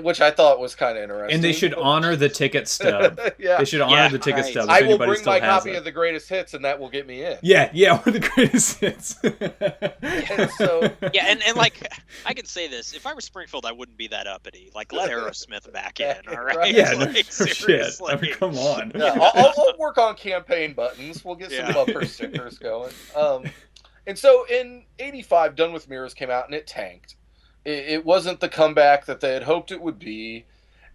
Which I thought was kind of interesting. And they should honor the ticket stub. Yeah. They should honor the ticket stub. I will bring my copy of the Greatest Hits, and that will get me in. Yeah, one of the Greatest Hits. And like I can say this: if I were Springfield, I wouldn't be that uppity. Like let Aerosmith back in, all right? Yeah, like, shit. I mean, come on. Yeah, I'll work on campaign buttons. We'll get some bumper stickers going. And so in '85, Done with Mirrors came out, and it tanked. It wasn't the comeback that they had hoped it would be.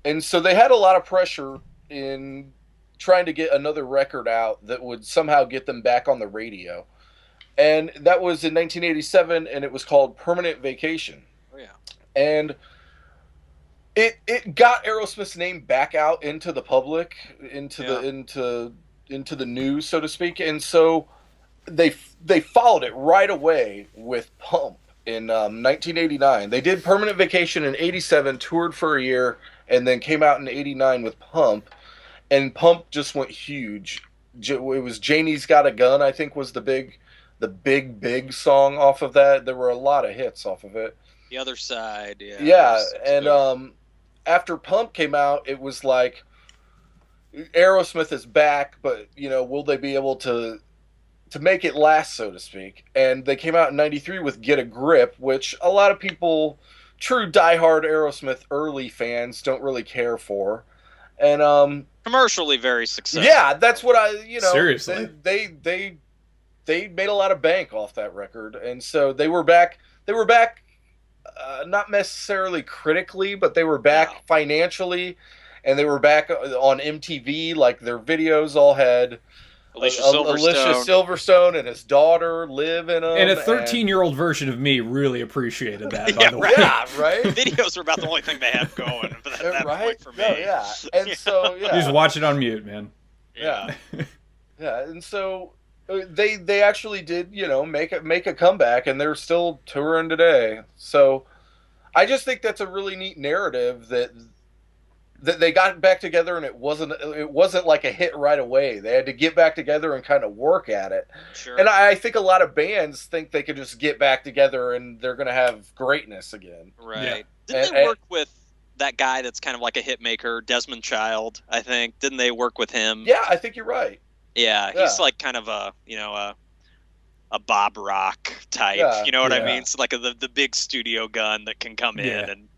And so they had a lot of pressure in trying to get another record out that would somehow get them back on the radio. And that was in 1987, and it was called Permanent Vacation. Oh, yeah. And it got Aerosmith's name back out into the public, into the news, so to speak. And so they followed it right away with Pump. In 1989, they did Permanent Vacation in '87, toured for a year, and then came out in '89 with Pump, and Pump just went huge. It was Janie's Got a Gun, I think, was the big song off of that. There were a lot of hits off of it. The Other Side, yeah. Yeah, and after Pump came out, it was like Aerosmith is back, but will they be able to make it last, so to speak? And they came out in '93 with Get a Grip, which a lot of people, true diehard Aerosmith early fans, don't really care for. And commercially very successful. Yeah, that's what seriously. They made a lot of bank off that record, and so they were back. Not necessarily critically, but they were back financially, and they were back on MTV. Like their videos all had Alicia Silverstone and his daughter live in them. And a 13-year-old version of me really appreciated that, by the way. Yeah, right? Videos were about the only thing they had going at that point for me. No, yeah. And so, You just watch it on mute, man. Yeah. Yeah, and so they actually did, make a comeback, and they're still touring today. So I just think that's a really neat narrative that they got back together, and it wasn't like a hit right away. They had to get back together and kind of work at it. Sure. And I think a lot of bands think they could just get back together and they're going to have greatness again. Right. Yeah. Didn't they work with that guy that's kind of like a hit maker, Desmond Child, I think? Didn't they work with him? Yeah, I think you're right. Yeah, he's like kind of a Bob Rock type. Yeah, you know what I mean? It's like the big studio gun that can come in and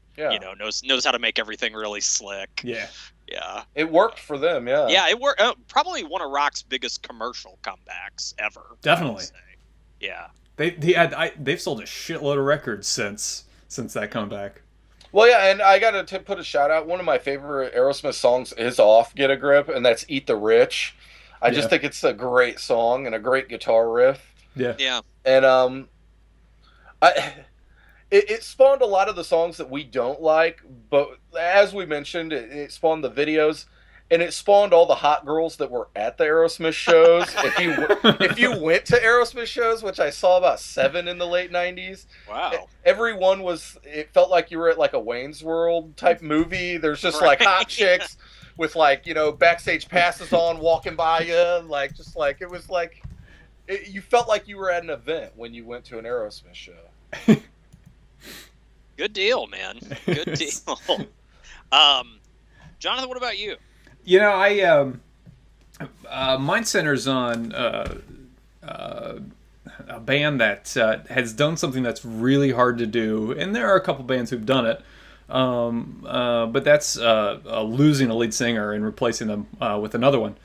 knows how to make everything really slick. Yeah. Yeah. It worked for them, yeah. Yeah, it worked. Probably one of rock's biggest commercial comebacks ever. Definitely. Yeah. They've sold a shitload of records since that comeback. Well, yeah, and I got to put a shout out. One of my favorite Aerosmith songs is off Get a Grip, and that's Eat the Rich. I just think it's a great song and a great guitar riff. Yeah. Yeah. And it spawned a lot of the songs that we don't like, but as we mentioned, it spawned the videos, and it spawned all the hot girls that were at the Aerosmith shows. If you went to Aerosmith shows, which I saw about 7 in the late 90s, wow, everyone it felt like you were at like a Wayne's World type movie. There's just like hot chicks with like, backstage passes on walking by you, like just like it was like you felt like you were at an event when you went to an Aerosmith show. Good deal, man. Good deal. Jonathan, what about you? Mine centers on a band that has done something that's really hard to do, and there are a couple bands who've done it, but that's losing a lead singer and replacing them with another one.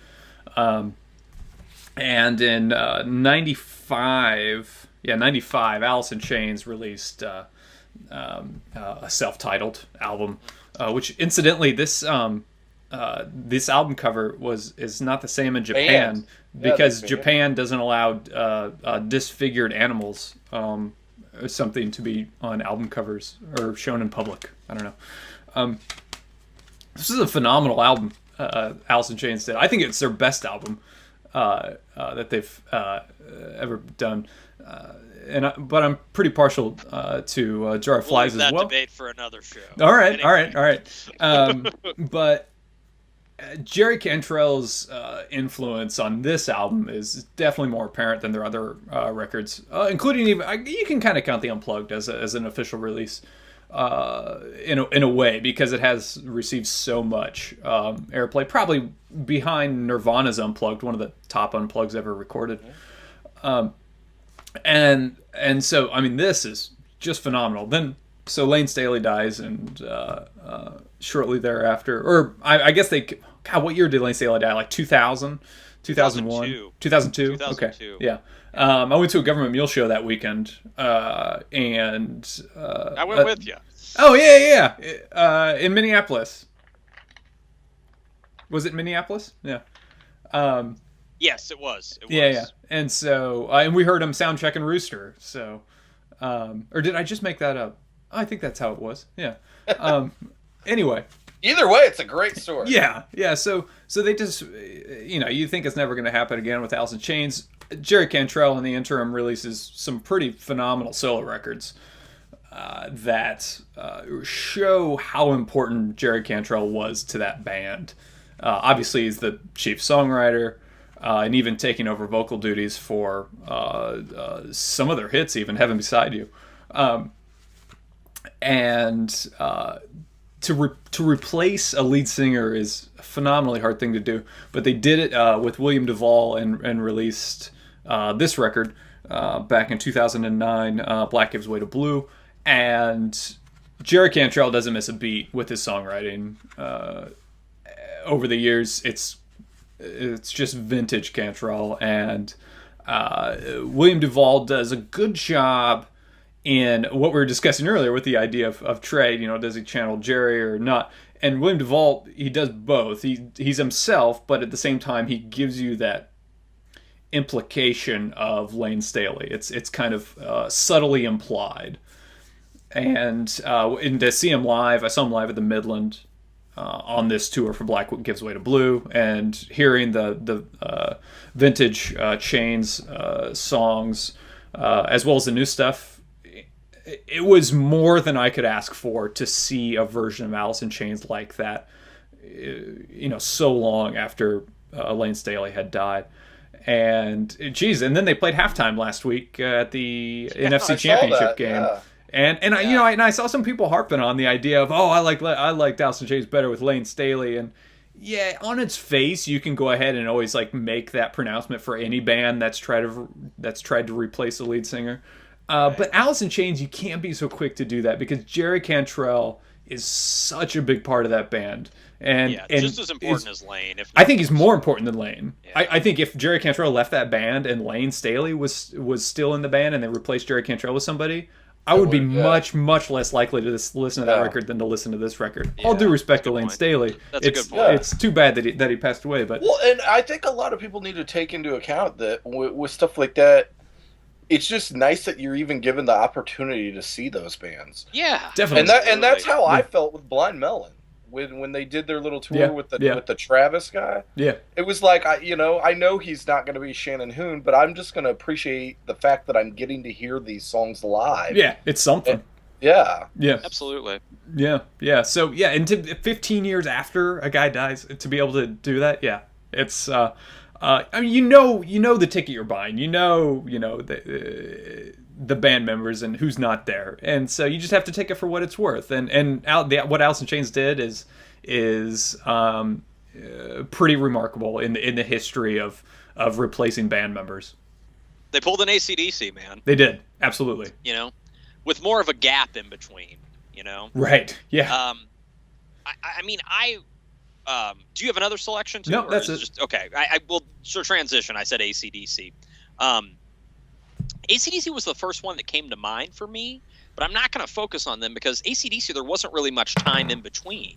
And in 95, Alice in Chains released a self-titled album, which incidentally this album cover is not the same in Japan because Japan doesn't allow disfigured animals or something to be on album covers or shown in public. I don't know. This is a phenomenal album Alice in Chains did. I think it's their best album that they've ever done. But I'm pretty partial to Jar of Flies as well. We'll leave that debate for another show. All right. But Jerry Cantrell's influence on this album is definitely more apparent than their other records, including even you can kind of count the Unplugged as an official release in a way, because it has received so much airplay, probably behind Nirvana's Unplugged, one of the top Unplugs ever recorded. And so, I mean, this is just phenomenal. So Lane Staley dies, and shortly thereafter, or I guess God, what year did Lane Staley die? Like 2000? 2001? 2002? Okay, yeah. I went to a government mule show that weekend, and... I went with you. Oh, yeah. In Minneapolis. Was it Minneapolis? Yeah. Yes, it was. Yeah. And so, and we heard him sound checking Rooster. So, or did I just make that up? I think that's how it was. Yeah. Anyway. Either way, it's a great story. Yeah. So they just, you think it's never going to happen again with Alice in Chains. Jerry Cantrell in the interim releases some pretty phenomenal solo records that show how important Jerry Cantrell was to that band. Obviously, he's the chief songwriter. And even taking over vocal duties for some of their hits, even Heaven Beside You. To replace a lead singer is a phenomenally hard thing to do. But they did it with William Duvall and released this record back in 2009, Black Gives Way to Blue. And Jerry Cantrell doesn't miss a beat with his songwriting. Over the years, it's just vintage Cantrell, and William Duvall does a good job in what we were discussing earlier with the idea of trade. Does he channel Jerry or not? And William Duvall, he does both. He's himself, but at the same time, he gives you that implication of Lane Staley. It's kind of subtly implied. And to see him live, I saw him live at the Midland. On this tour for Black Gives Way to Blue, and hearing the vintage Chains songs, as well as the new stuff, it was more than I could ask for to see a version of Alice in Chains like that. so long after Lane Staley had died. And and then they played halftime last week at the NFC Championship game. Yeah. And I saw some people harping on the idea of, I like Alice in Chains better with Lane Staley, and yeah, on its face you can go ahead and always like make that pronouncement for any band that's tried to replace the lead singer. But Alice in Chains, you can't be so quick to do that because Jerry Cantrell is such a big part of that band. And just as important as Lane. I think he's more important than Lane. Yeah. I think if Jerry Cantrell left that band and Lane Staley was still in the band and they replaced Jerry Cantrell with somebody, I would be much, much less likely to listen to that record than to listen to this record. All due respect to Lane Staley. That's a good point. It's too bad that he passed away. But and I think a lot of people need to take into account that with stuff like that, it's just nice that you're even given the opportunity to see those bands. Yeah, definitely. And that's how I felt with Blind Melon. When they did their little tour with the Travis guy, it was like I know he's not going to be Shannon Hoon, but I'm just going to appreciate the fact that I'm getting to hear these songs live. Yeah, it's something. Yeah, absolutely. Yeah. So and 15 years after a guy dies, to be able to do that, it's. I mean, you know the ticket you're buying. The band members and who's not there, and so you just have to take it for what it's worth. What Alice in Chains did is pretty remarkable in the history of replacing band members. They pulled an AC/DC, man. They did, absolutely. With more of a gap in between. Right? Yeah. I mean, do you have another selection too? No, that's it. Just, okay, I will transition. I said AC/DC. AC/DC was the first one that came to mind for me, but I'm not going to focus on them because AC/DC, there wasn't really much time in between.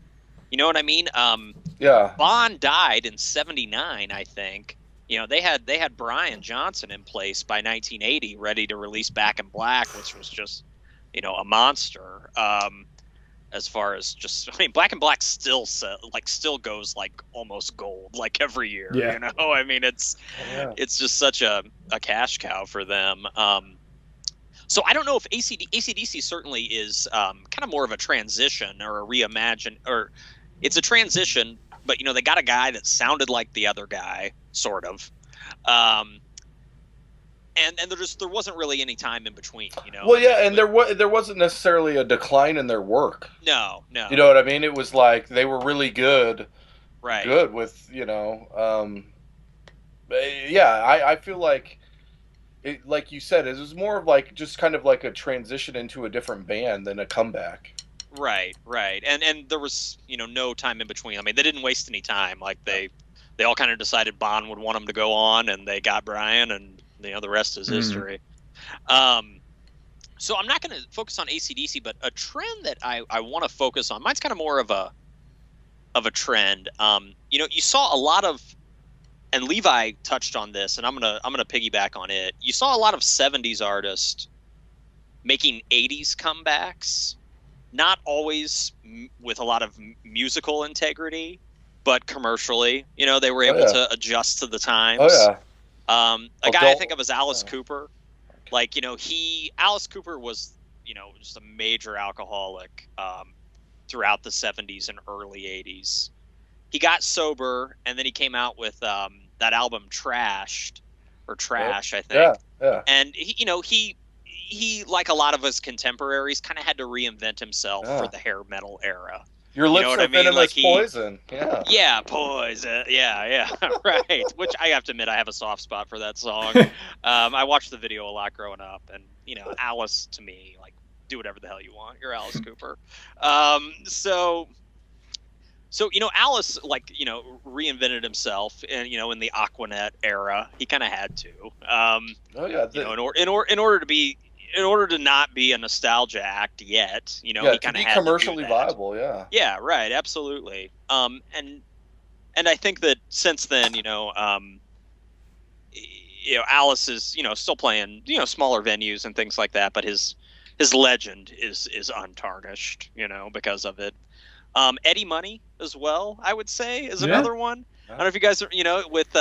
You know what I mean? Bond died in '79, I think. They had Brian Johnson in place by 1980, ready to release Back in Black, which was just, a monster. As far as Black in Black still goes like almost gold like every year. Yeah. I mean, it's just such a cash cow for them. So I don't know if AC/DC certainly is kind of more of a transition or a reimagine, or it's a transition, but they got a guy that sounded like the other guy, sort of. And there wasn't really any time in between, Well, yeah, and there wasn't necessarily a decline in their work. No. You know what I mean? It was like they were really good, right? Good with I feel like, like you said, it was more of like just kind of like a transition into a different band than a comeback. Right, and there was no time in between. I mean, they didn't waste any time. Like they all kind of decided Bond would want them to go on, and they got Brian, and the rest is history. So I'm not going to focus on AC/DC, but a trend that I want to focus on, mine's kind of more of a trend. You saw a lot of, and Levi touched on this, and I'm gonna piggyback on it. You saw a lot of '70s artists making '80s comebacks, not always with a lot of musical integrity, but commercially. They were able to adjust to the times. Oh yeah. A guy I think of as Alice Cooper. Like, Alice Cooper was, just a major alcoholic throughout the 70s and early 80s. He got sober, and then he came out with that album Trash, I think. Yeah. And, he like a lot of his contemporaries, kind of had to reinvent himself for the hair metal era. Your lips are venomous poison. Yeah. Yeah, poison. Yeah, right. Which I have to admit, I have a soft spot for that song. I watched the video a lot growing up, and Alice to me, like, do whatever the hell you want. You're Alice Cooper. So Alice, like, reinvented himself, and in the Aquanet era, he kind of had to. In order to not be a nostalgia act yet, he kind of had commercially to do that. viable, yeah. Yeah, right, absolutely. And I think that since then, Alice is, still playing, smaller venues and things like that, but his legend is untarnished, because of it. Eddie Money as well, I would say, is another one. I don't know if you guys are, with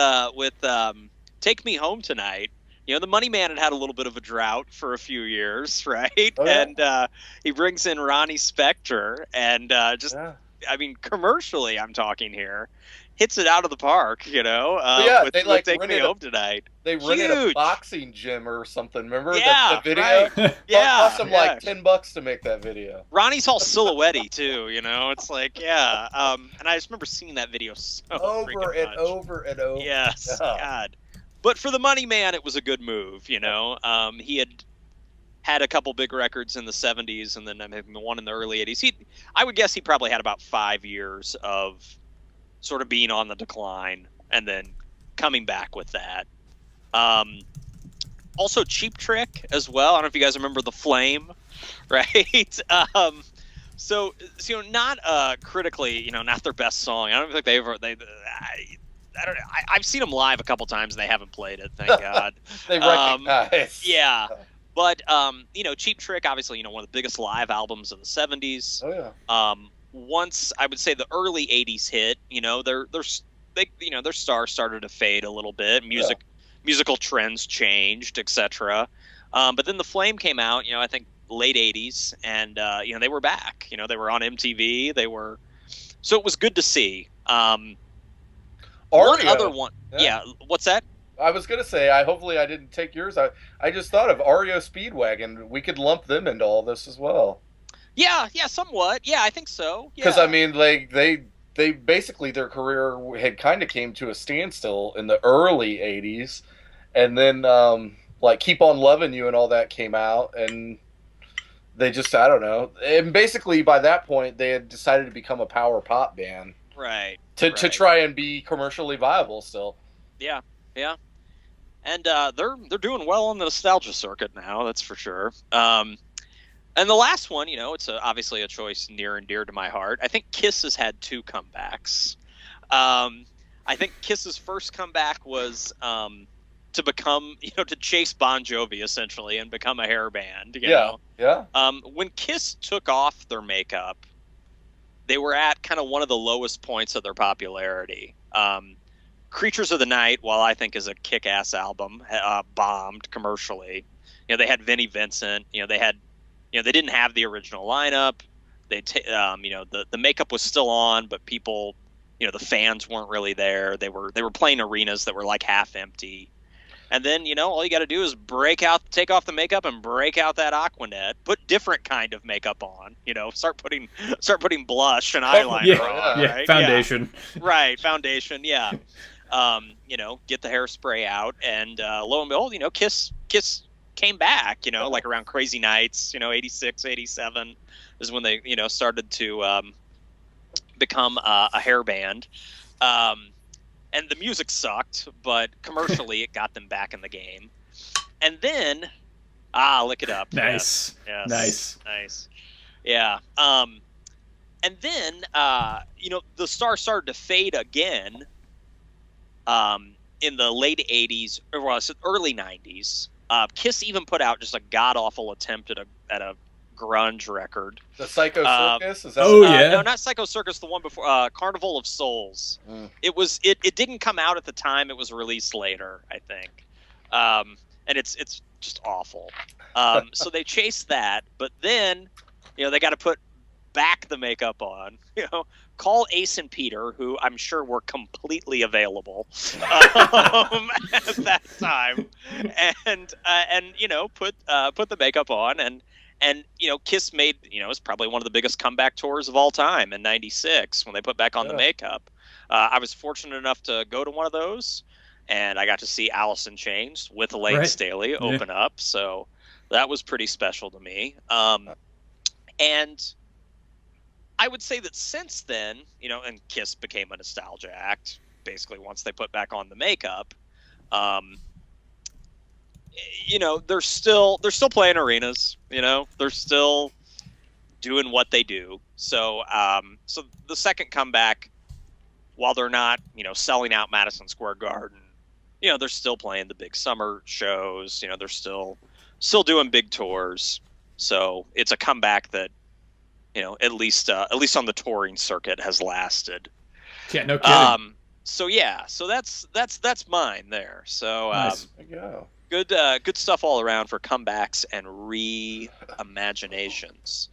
Take Me Home Tonight. The Money Man had a little bit of a drought for a few years, right? Oh, yeah. And he brings in Ronnie Spector, and I mean, commercially, I'm talking here, hits it out of the park. You know, they Take Me Home Tonight. They rented a boxing gym or something. Remember the video? Right. Yeah, it cost them like $10 to make that video. Ronnie's all silhouette-y too. You know, it's like and I just remember seeing that video over and over and over. Yes, God. But for the money, man, it was a good move. You know, he had a couple big records in the 70s and then one in the early 80s. I would guess he probably had about 5 years of sort of being on the decline and then coming back with that. Also Cheap Trick as well. I don't know if you guys remember The Flame, right? So you know, not critically, you know, not their best song. I don't think I don't know. I've seen them live a couple times and they haven't played it, thank God. They recognize. Yeah. But, you know, Cheap Trick, obviously, you know, one of the biggest live albums of the 70s. Oh, yeah. Once, I would say, the early 80s hit, you know, their star started to fade a little bit. Musical trends changed, etc. But then The Flame came out, you know, I think late 80s, and, you know, they were back. You know, they were on MTV. So it was good to see. One other one. Yeah, what's that? I was going to say, hopefully I didn't take yours. I just thought of REO Speedwagon. We could lump them into all this as well. Yeah, somewhat. Yeah, I think so. Because, I mean, like, they basically, their career had kind of came to a standstill in the early 80s. And then, like, Keep On Loving You and all that came out. And they just, I don't know. And basically, by that point, they had decided to become a power pop band. Right. To try and be commercially viable still. Yeah. And they're doing well on the nostalgia circuit now, that's for sure. And the last one, you know, it's obviously a choice near and dear to my heart. I think KISS has had 2 comebacks. I think KISS's first comeback was to become, you know, to chase Bon Jovi essentially and become a hair band. You know? Yeah. When KISS took off their makeup, they were at kind of one of the lowest points of their popularity. Creatures of the Night, while I think is a kick-ass album, bombed commercially. You know, they had Vinnie Vincent. You know, they didn't have the original lineup. You know, the makeup was still on, but people, you know, the fans weren't really there. They were playing arenas that were like half empty. And then, you know, all you got to do is take off the makeup and break out that Aquanet, put different kind of makeup on, you know, start putting blush and eyeliner on. Yeah, right? Foundation. Yeah. Right, foundation, yeah. You know, get the hairspray out, and lo and behold, you know, KISS came back, you know, like around Crazy Nights, you know, 86, 87 is when they, you know, started to become a hair band. And the music sucked, but commercially it got them back in the game. And then, look it up. Nice. Yes. Nice. Yeah. And then, you know, the star started to fade again in the late 80s, or early 90s. KISS even put out just a god-awful attempt at a grunge record. The Psycho Circus? Is that no, not Psycho Circus, the one before, Carnival of Souls. It didn't come out at the time, it was released later, I think. And it's just awful. So they chased that, but then, you know, they got to put back the makeup on, you know, call Ace and Peter, who I'm sure were completely available at that time, and you know, put the makeup on, and you know, KISS made, you know, it was probably one of the biggest comeback tours of all time in '96 when they put back on the makeup. I was fortunate enough to go to one of those, and I got to see Alice in Chains with Elaine Staley open up, so that was pretty special to me. And I would say that since then, you know, and KISS became a nostalgia act, basically once they put back on the makeup. You know, they're still playing arenas, you know, they're still doing what they do. So so the second comeback, while they're not, you know, selling out Madison Square Garden, you know, they're still playing the big summer shows, you know, they're still doing big tours. So it's a comeback that, you know, at least on the touring circuit has lasted. Yeah, no kidding. So yeah, so that's mine there. So nice. Good stuff all around for comebacks and reimaginations.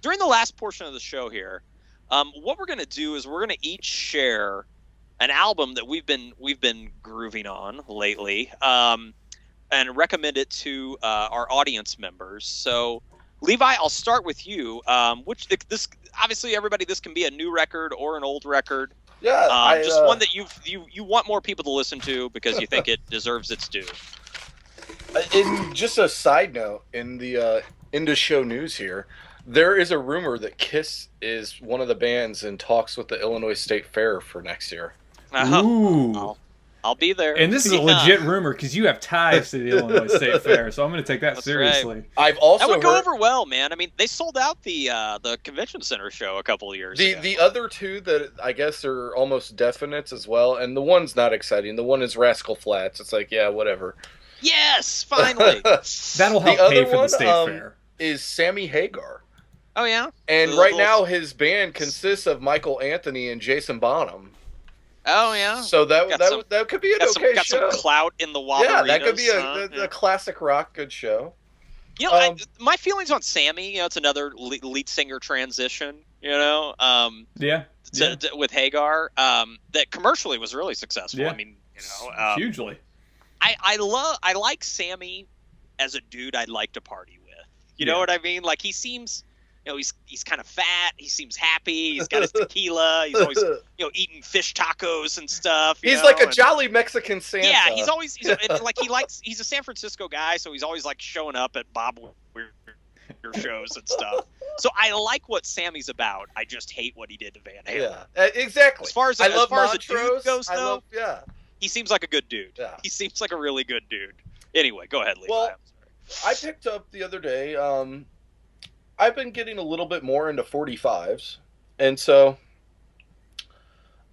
During the last portion of the show here, What we're gonna do is we're gonna each share an album that we've been grooving on lately, and recommend it to our audience members. So, Levi, I'll start with you. This obviously everybody, this can be a new record or an old record. Yeah, just one that you want more people to listen to because you think it deserves its due. In just a side note, in the Into Show news here, there is a rumor that KISS is one of the bands in talks with the Illinois State Fair for next year. Ooh. I'll be there. And this is a legit rumor because you have ties to the Illinois State Fair, so I'm going to take that seriously. Right. I've also that would go over well, man. I mean, they sold out the convention center show a couple of years ago. The other two that I guess are almost definites as well, and the one's not exciting. The one is Rascal Flatts. It's like, yeah, whatever. Yes, finally. That'll help pay for the State Fair. Is Sammy Hagar. Oh, yeah? And right now his band consists of Michael Anthony and Jason Bonham. Oh, yeah. So that could be an okay show. Got some clout in the Wobbleritas. Yeah, that could be a classic rock good show. You know, my feelings on Sammy, you know, it's another lead singer transition, you know. With Hagar, that commercially was really successful. Yeah. I mean, you know. Hugely. I like Sammy as a dude I'd like to party with. You know what I mean? Like, he seems, you know, he's kind of fat. He seems happy. He's got his tequila. He's always, you know, eating fish tacos and stuff. He's like a jolly Mexican Santa. Yeah, he's a San Francisco guy, so he's always like showing up at Bob Weir shows and stuff. So I like what Sammy's about. I just hate what he did to Van Halen. Yeah, exactly. As far as a dude goes, though, yeah, he seems like a good dude. Yeah. He seems like a really good dude. Anyway, go ahead, Levi. Well, I picked up the other day. I've been getting a little bit more into 45s, and so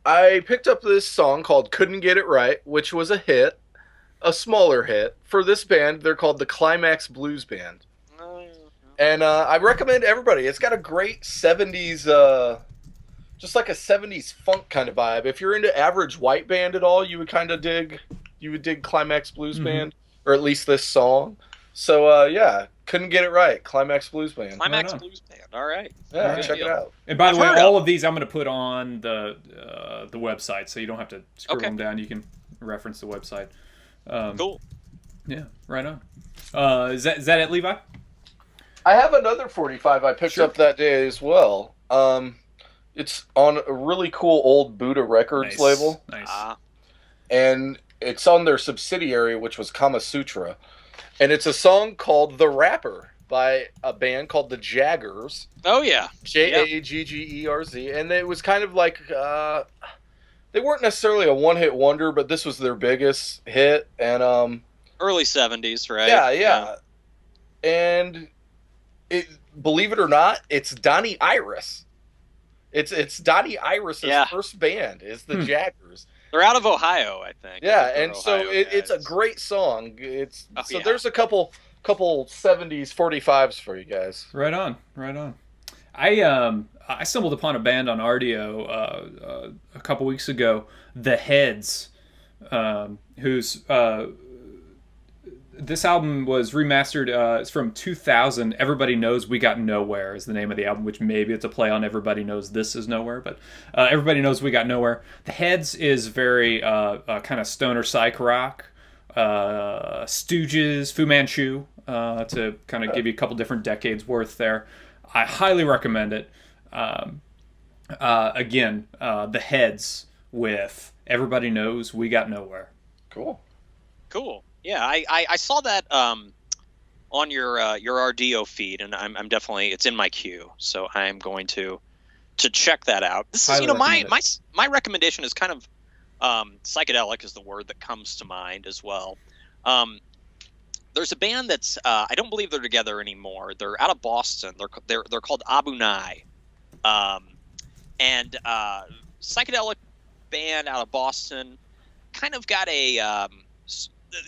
I picked up this song called "Couldn't Get It Right," which was a hit, a smaller hit for this band. They're called the Climax Blues Band. And I recommend everybody. It's got a great 70s, just like a 70s funk kind of vibe. If you're into Average White Band at all, you would dig Climax Blues Band, or at least this song. So, yeah, Couldn't Get It Right, Climax Blues Band. Climax Blues Band, all right. Yeah, check it out. And by the way, all of these I'm going to put on the website, so you don't have to scroll them down. You can reference the website. Cool. Yeah, right on. Is that it, Levi? I have another 45 I picked up that day as well. It's on a really cool old Buddha Records label. Nice. And it's on their subsidiary, which was Kama Sutra. And it's a song called The Rapper by a band called the Jaggers. Oh, yeah. Jaggerz. And it was kind of like, they weren't necessarily a one-hit wonder, but this was their biggest hit. And early 70s, right? Yeah. And believe it or not, it's Donnie Iris. It's Donnie Iris's first band, is the Jaggers. They're out of Ohio, I think. Yeah, and so it's a great song. There's a couple 70s 45s for you guys. Right on. I stumbled upon a band on RDO a couple weeks ago, The Heads, whose this album was remastered. It's from 2000. Everybody Knows We Got Nowhere is the name of the album, which maybe it's a play on Everybody Knows This Is Nowhere, but Everybody Knows We Got Nowhere. The Heads is very kind of stoner psych rock. Stooges, Fu Manchu, to kind of give you a couple different decades worth there. I highly recommend it. Again, The Heads with Everybody Knows We Got Nowhere. Cool. Yeah, I saw that on your RDO feed, and I'm definitely, it's in my queue, so I'm going to check that out. This is, my recommendation is kind of psychedelic is the word that comes to mind as well. There's a band that's I don't believe they're together anymore. They're out of Boston. They're called Abunai, and psychedelic band out of Boston. Kind of got a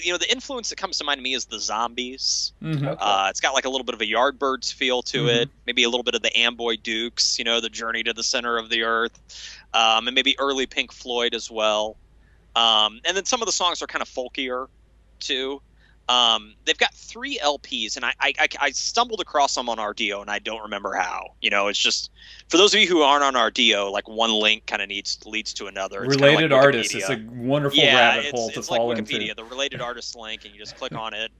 the influence that comes to mind to me is the Zombies. Mm-hmm. It's got like a little bit of a Yardbirds feel to it, maybe a little bit of the Amboy Dukes, the Journey to the Center of the Earth, and maybe early Pink Floyd as well. And then some of the songs are kind of folkier too. They've got 3 LPs, and I stumbled across them on RDO, and I don't remember how. It's just, for those of you who aren't on RDO, like one link kind of leads to another. It's related like artists. It's a wonderful rabbit hole to fall into. It's like Wikipedia, into. the related artists link, and you just click on it.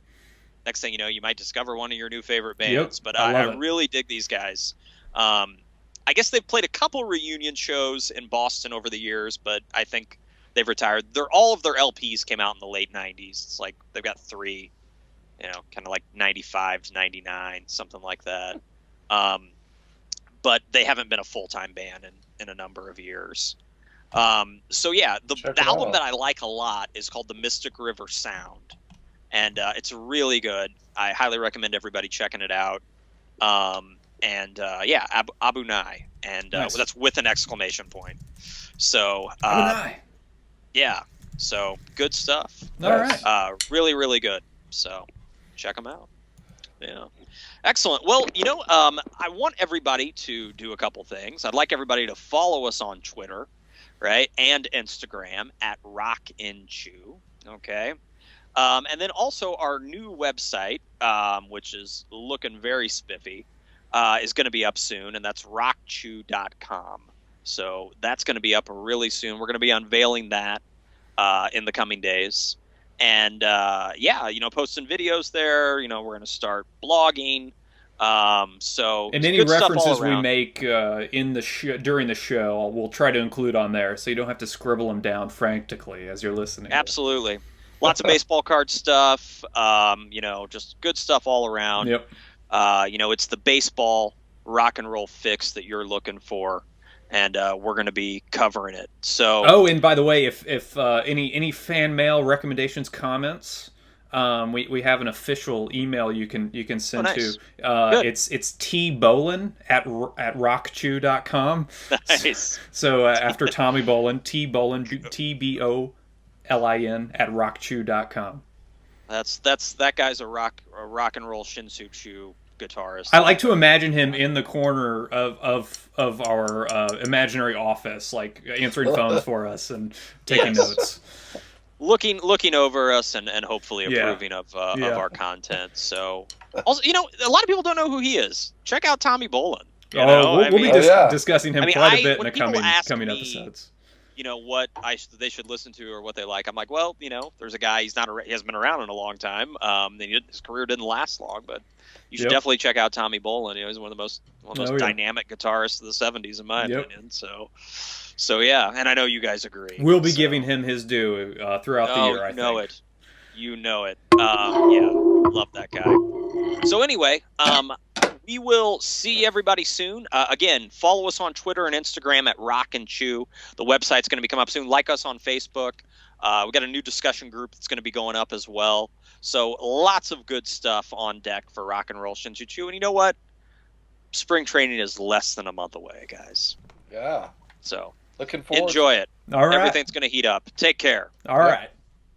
Next thing you know, you might discover one of your new favorite bands. But I really dig these guys. I guess they've played a couple reunion shows in Boston over the years, but I think they've retired. All of their LPs came out in the late 90s. It's like they've got 3, kind of like 95 to 99, something like that. But they haven't been a full-time band in a number of years. So yeah, the album that I like a lot is called The Mystic River Sound. And it's really good. I highly recommend everybody checking it out. Abunai. And nice. That's with an exclamation point. So, Abunai. Yeah. So, good stuff. All right. Really, really good. So, check them out. Yeah. Excellent. Well, I want everybody to do a couple things. I'd like everybody to follow us on Twitter, right, and Instagram at RockinChew. Okay. And then also our new website, which is looking very spiffy, is going to be up soon, and that's rockchew.com. So that's going to be up really soon. We're going to be unveiling that in the coming days. And, posting videos there. We're going to start blogging. And any references we make in the during the show, we'll try to include on there, so you don't have to scribble them down frantically as you're listening. Absolutely. Lots of baseball card stuff, just good stuff all around. Yep. It's the baseball rock and roll fix that you're looking for, and we're going to be covering it. So. Oh, and by the way, if any fan mail recommendations, comments, we have an official email you can send nice. to. It's tbolin at rockchew.com. Nice. So after Tommy Bolin, tbolin, TBOLIN at rockchew.com. That guy's a rock and roll Shin-Soo Choo guitarist. I like to imagine him in the corner of our imaginary office, like answering phones for us and taking notes. Looking over us and hopefully approving of our content. So, also, a lot of people don't know who he is. Check out Tommy Bolin. We'll be discussing him quite a bit in the coming episodes. What they should listen to or what they like. I'm like, well, there's a guy. He hasn't been around in a long time. His career didn't last long, but you should definitely check out Tommy Bolin. He's one of the most dynamic guitarists of the '70s, in my opinion. So yeah, and I know you guys agree. We'll be giving him his due throughout the year. You know it. Love that guy. So anyway, we will see everybody soon. Again, follow us on Twitter and Instagram at RockinChew. The website's going to be coming up soon. Like us on Facebook. We got a new discussion group that's going to be going up as well. So lots of good stuff on deck for Rock and Roll Shin-Soo Choo. And you know what? Spring training is less than a month away, guys. Yeah. So looking forward. Enjoy it. All right. Everything's going to heat up. Take care. All right.